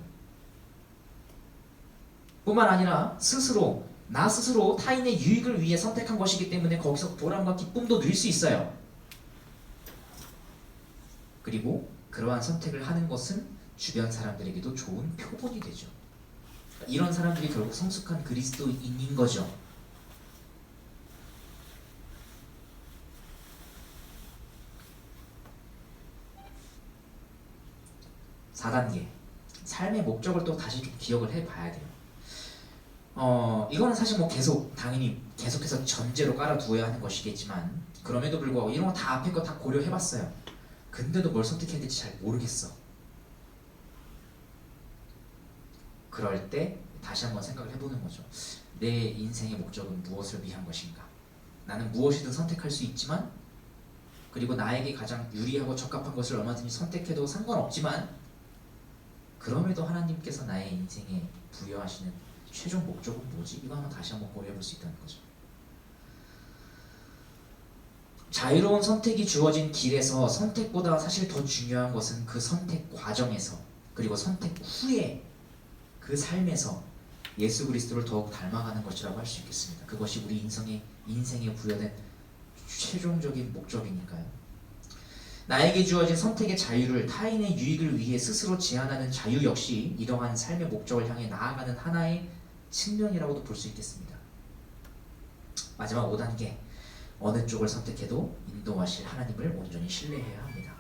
뿐만 아니라 스스로 나 스스로 타인의 유익을 위해 선택한 것이기 때문에 거기서 보람과 기쁨도 누릴 수 있어요. 그리고 그러한 선택을 하는 것은 주변 사람들에게도 좋은 표본이 되죠. 이런 사람들이 결국 성숙한 그리스도인인 거죠. (4단계) 삶의 목적을 또 다시 좀 기억을 해봐야 돼요. 이거는 사실 뭐 당연히 계속해서 전제로 깔아두어야 하는 것이겠지만, 그럼에도 불구하고 이런 거 다 앞에 거 다 고려해봤어요. 근데도 뭘 선택해야 될지 잘 모르겠어. 그럴 때 다시 한번 생각을 해보는 거죠. 내 인생의 목적은 무엇을 위한 것인가? 나는 무엇이든 선택할 수 있지만, 그리고 나에게 가장 유리하고 적합한 것을 얼마든지 선택해도 상관없지만, 그럼에도 하나님께서 나의 인생에 부여하시는 최종 목적은 뭐지? 이거 한번 다시 한번 고려해볼 수 있다는 거죠. 자유로운 선택이 주어진 길에서 선택보다 사실 더 중요한 것은 그 선택 과정에서, 그리고 선택 후에 그 삶에서 예수 그리스도를 더욱 닮아가는 것이라고 할 수 있겠습니다. 그것이 우리 인생에 부여된 최종적인 목적이니까요. 나에게 주어진 선택의 자유를 타인의 유익을 위해 스스로 제한하는 자유 역시 이러한 삶의 목적을 향해 나아가는 하나의 측면이라고도 볼 수 있겠습니다. 마지막 5단계, 어느 쪽을 선택해도 인도하실 하나님을 온전히 신뢰해야 합니다.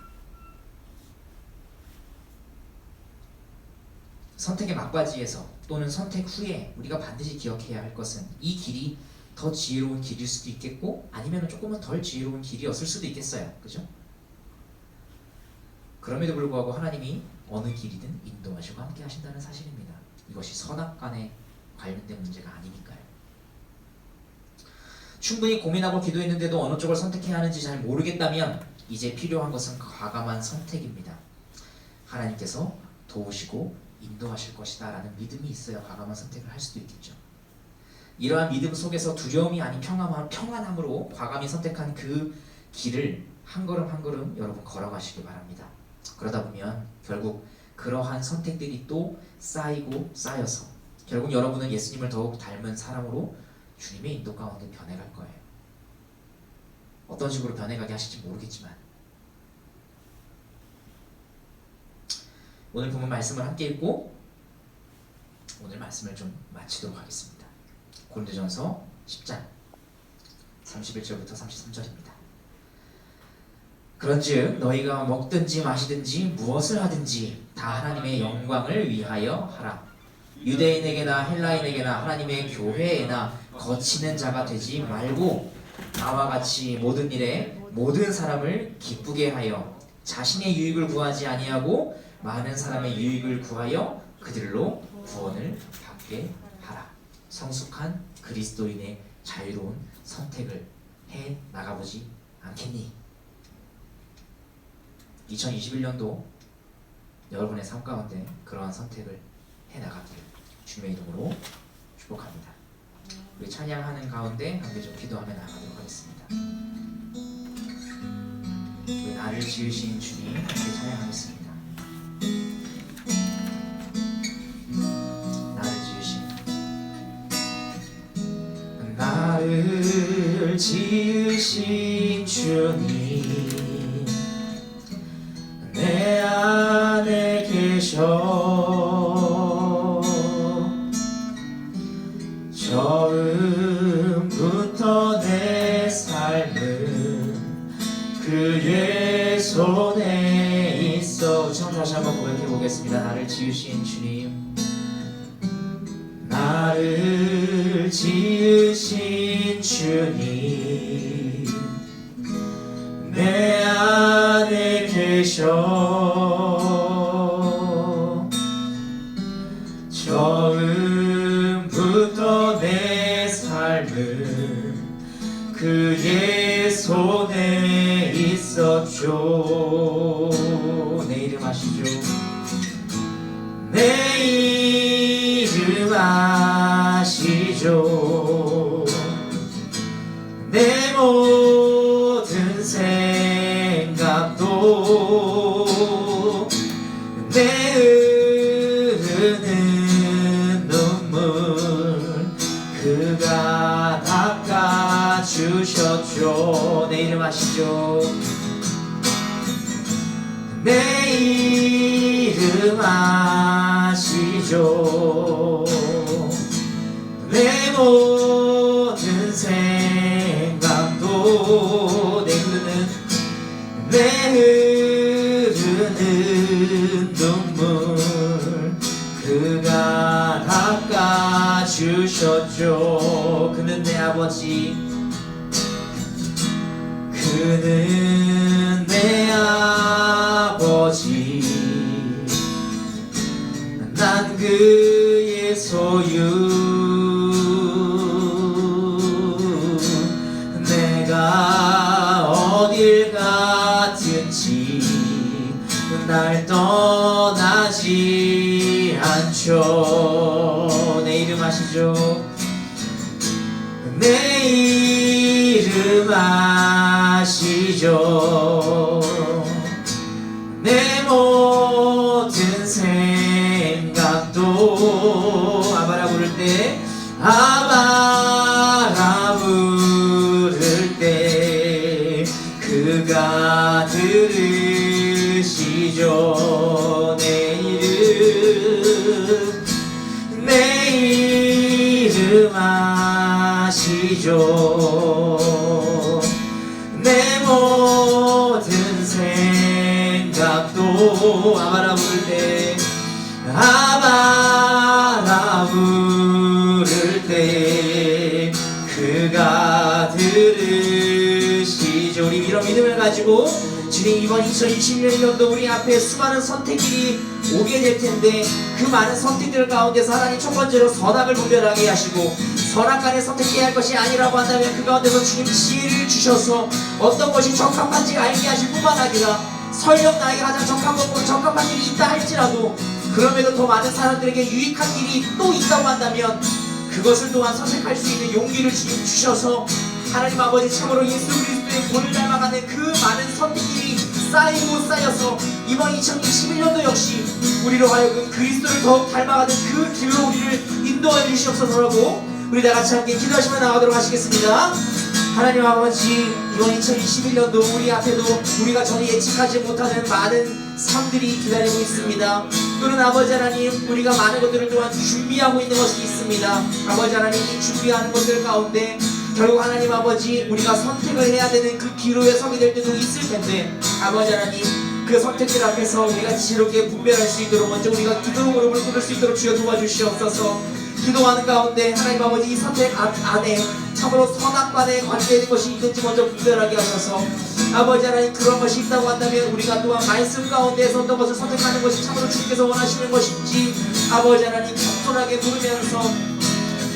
선택의 막바지에서 또는 선택 후에 우리가 반드시 기억해야 할 것은, 이 길이 더 지혜로운 길일 수도 있겠고 아니면 조금은 덜 지혜로운 길이었을 수도 있겠어요. 그죠? 그럼에도 불구하고 하나님이 어느 길이든 인도하시고 함께 하신다는 사실입니다. 이것이 선악간에 관련된 문제가 아니니까요. 충분히 고민하고 기도했는데도 어느 쪽을 선택해야 하는지 잘 모르겠다면 이제 필요한 것은 과감한 선택입니다. 하나님께서 도우시고 인도하실 것이다 라는 믿음이 있어야 과감한 선택을 할 수도 있겠죠. 이러한 믿음 속에서 두려움이 아닌 평안함으로 과감히 선택한 그 길을 한 걸음 한 걸음 여러분 걸어가시기 바랍니다. 그러다 보면 결국 그러한 선택들이 또 쌓이고 쌓여서 결국 여러분은 예수님을 더욱 닮은 사람으로 주님의 인도 가운데 변해갈 거예요. 어떤 식으로 변해가게 하실지 모르겠지만, 오늘 본문 말씀을 함께 읽고 오늘 말씀을 좀 마치도록 하겠습니다. 고린도전서 10장 31절부터 33절입니다. 그런즉 너희가 먹든지 마시든지 무엇을 하든지 다 하나님의 영광을 위하여 하라. 유대인에게나 헬라인에게나 하나님의 교회에나 거치는 자가 되지 말고 나와 같이 모든 일에 모든 사람을 기쁘게 하여 자신의 유익을 구하지 아니하고 많은 사람의 유익을 구하여 그들로 구원을 받게 하라. 성숙한 그리스도인의 자유로운 선택을 해 나가보지 않겠니? 2021년도 여러분의 삶 가운데 그러한 선택을 해 나가기를 주님의 이름으로 축복합니다. 우리 찬양하는 가운데 함께 좀 기도하며 나가도록 하겠습니다. 우리 나를 지으신 주님 함께 찬양하겠습니다. 나를 지으신 주님 내 안에 계셔 처음부터 내 삶은 그의 손에 있어. 처음 다시 한번 고백해 보겠습니다. 나를 지으신 주님 나를 지으신 주님 내 안에 계셔 처음부터 내 삶은 그의 손에 있었죠. 내 이름 아시죠? 내 이름 아시죠? 내 모든 생각도 내 흐르는 눈물 그가 아시죠. 내 이름 아시죠. 내 이름 아시죠. 내 모든 생각도 내 흐르는 눈물 그가 닦아주셨죠. 그는 내 아버지, 그는 내 아버지, 난 그의 소유. 내가 어딜 갔든지 날 떠나지 않죠. 내 이름 아시죠. 내 이름 아시죠. 내 모든 생각도 아바라 부를 때 아바라 부를 때 그가 들으시죠. 내 이름 아시죠. 내 모든 생각도 아바라 부를 때 아바라 부를 때 그가 들으시죠. 우리 이런 믿음을 가지고 주님, 이번 2021년도 우리 앞에 수많은 선택들이 오게 될 텐데 그 많은 선택들 가운데서 하나님 첫 번째로 선악을 분별하게 하시고 선악간에 선택해야 할 것이 아니라고 한다면 그 가운데서 주님 지혜를 주셔서 어떤 것이 적합한지 알게 하실 뿐만 아니라 설령 나에게 가장 적합한 일이 있다 할지라도 그럼에도 더 많은 사람들에게 유익한 일이 또 있다고 한다면 그것을 또한 선택할 수 있는 용기를 주님 주셔서 하나님 아버지 참으로 예수 그리스도의 본을 닮아가는 그 많은 선택들이 쌓이고 쌓여서 이번 2021년도 역시 우리로 하여금 그리스도를 더욱 닮아가는 그 길로 우리를 인도하여 주시옵소서라고 우리 다같이 함께 기도하시며 나가도록 하시겠습니다. 하나님 아버지, 이번 2021년도 우리 앞에도 우리가 전에 예측하지 못하는 많은 삶들이 기다리고 있습니다. 또는 아버지 하나님, 우리가 많은 것들을 또한 준비하고 있는 것이 있습니다. 아버지 하나님, 이 준비하는 것들 가운데 결국 하나님 아버지, 우리가 선택을 해야 되는 그 기로에 서게 될 때도 있을 텐데 아버지 하나님, 그 선택들 앞에서 우리가 지혜롭게 분별할 수 있도록 먼저 우리가 기도로 무릎을 꿇을 수 있도록 주여 도와주시옵소서. 기도하는 가운데 하나님 아버지, 이 선택 안에 참으로 선악간에 관계된 것이 있는지 먼저 분별하게 하셔서 아버지 하나님, 그런 것이 있다고 한다면 우리가 또한 말씀 가운데에서 어떤 것을 선택하는 것이 참으로 주님께서 원하시는 것인지 아버지 하나님 겸손하게 물으면서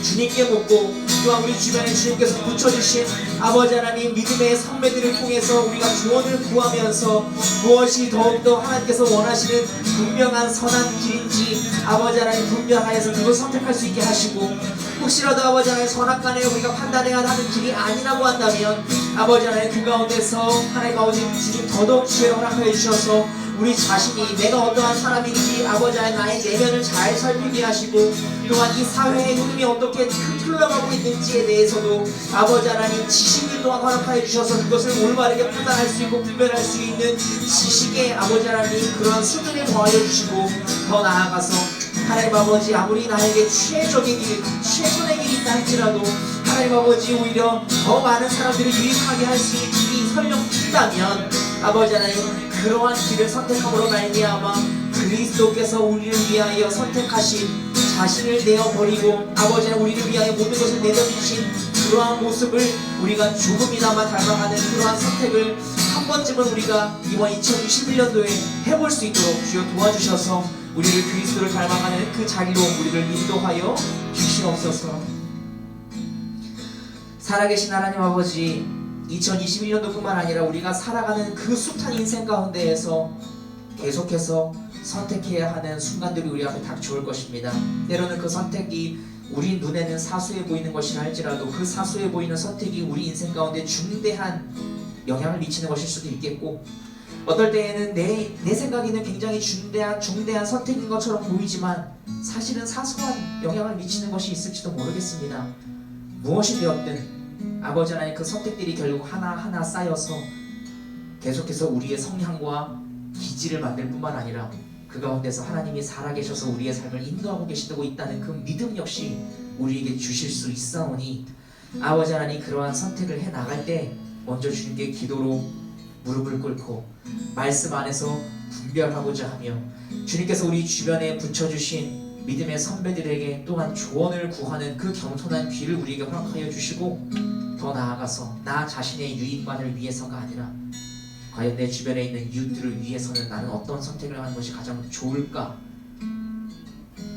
주님께 묻고 또한 우리 주변에 주님께서 붙여주신 아버지 하나님 믿음의 선배들을 통해서 우리가 조언을 구하면서 무엇이 더욱더 하나님께서 원하시는 분명한 선한 길인지 아버지 하나님 분별하여서 그걸 선택할 수 있게 하시고, 혹시라도 아버지 하나님 선악간에 우리가 판단해야 하는 길이 아니라고 한다면 아버지 하나님 그 가운데서 하나님 아버지 주님 더더욱 지혜를 허락하여 주셔서 우리 자신이 내가 어떠한 사람인지 아버지 하나님 나의 내면을 잘 살피게 하시고, 또한 이 사회의 흐름이 어떻게 흘러가고 있는지에 대해서도 아버지 하나님 지식을 또한 허락하여 주셔서 그것을 올바르게 판단할 수 있고 분별할 수 있는 지식의 아버지 하나님 그런 수준을 더하여 주시고, 더 나아가서 하나님 아버지 아무리 나에게 최적의 길, 최선의 길이 있다 할지라도 하나님 아버지 오히려 더 많은 자녀들을 유익하게 할 수 있는 길이 설령 있다면 아버지 하나님 그러한 길을 선택함으로 말미암아 그리스도께서 우리를 위하여 선택하신 자신을 내어버리고 아버지 하나님 우리를 위하여 모든 것을 내려주신 그러한 모습을 우리가 조금이나마 닮아가는 그러한 선택을 한 번쯤은 우리가 이번 2021년도에 해볼 수 있도록 주여 도와주셔서 우리를 그리스도를 닮아가는 그 자리로 우리를 인도하여 주시옵소서. 살아계신 하나님 아버지, 2021년도뿐만 아니라 우리가 살아가는 그 숱한 인생 가운데에서 계속해서 선택해야 하는 순간들이 우리 앞에 닥쳐올 것입니다. 때로는 그 선택이 우리 눈에는 사소해 보이는 것이라 할지라도 그 사소해 보이는 선택이 우리 인생 가운데 중대한 영향을 미치는 것일 수도 있겠고, 어떨 때에는 내 생각에는 굉장히 중대한 선택인 것처럼 보이지만 사실은 사소한 영향을 미치는 것이 있을지도 모르겠습니다. 무엇이 되었든 아버지 하나님, 그 선택들이 결국 하나하나 쌓여서 계속해서 우리의 성향과 기질을 만들 뿐만 아니라 그 가운데서 하나님이 살아계셔서 우리의 삶을 인도하고 계시고 있다는 그 믿음 역시 우리에게 주실 수 있사오니, 아버지 하나님, 그러한 선택을 해 나갈 때 먼저 주님께 기도로 무릎을 꿇고 말씀 안에서 분별하고자 하며, 주님께서 우리 주변에 붙여주신 믿음의 선배들에게 또한 조언을 구하는 그 겸손한 귀를 우리에게 허락하여 주시고, 더 나아가서 나 자신의 유익만을 위해서가 아니라 과연 내 주변에 있는 이웃들을 위해서는 나는 어떤 선택을 하는 것이 가장 좋을까,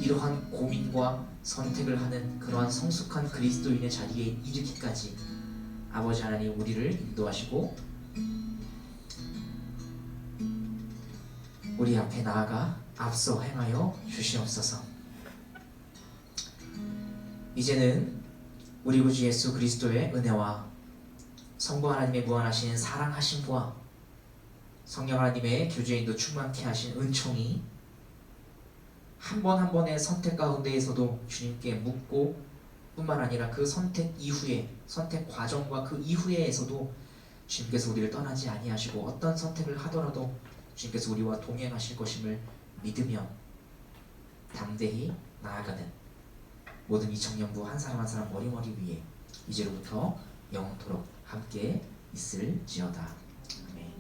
이러한 고민과 선택을 하는 그러한 성숙한 그리스도인의 자리에 이르기까지 아버지 하나님 우리를 인도하시고 우리 앞에 나아가 앞서 행하여 주시옵소서. 이제는 우리 구주 예수 그리스도의 은혜와 성부 하나님의 무한하신 사랑하심과 성령 하나님의 교제인도 충만케 하신 은총이 한 번 한 번의 선택 가운데에서도 주님께 묻고 뿐만 아니라 그 선택 이후에, 선택 과정과 그 이후에에서도 주님께서 우리를 떠나지 아니하시고 어떤 선택을 하더라도 주님께서 우리와 동행하실 것임을 믿으며 담대히 나아가는 모든 이 청년부 한 사람 한 사람 머리머리 위에 이제로부터 영원토록 함께 있을지어다. 아멘.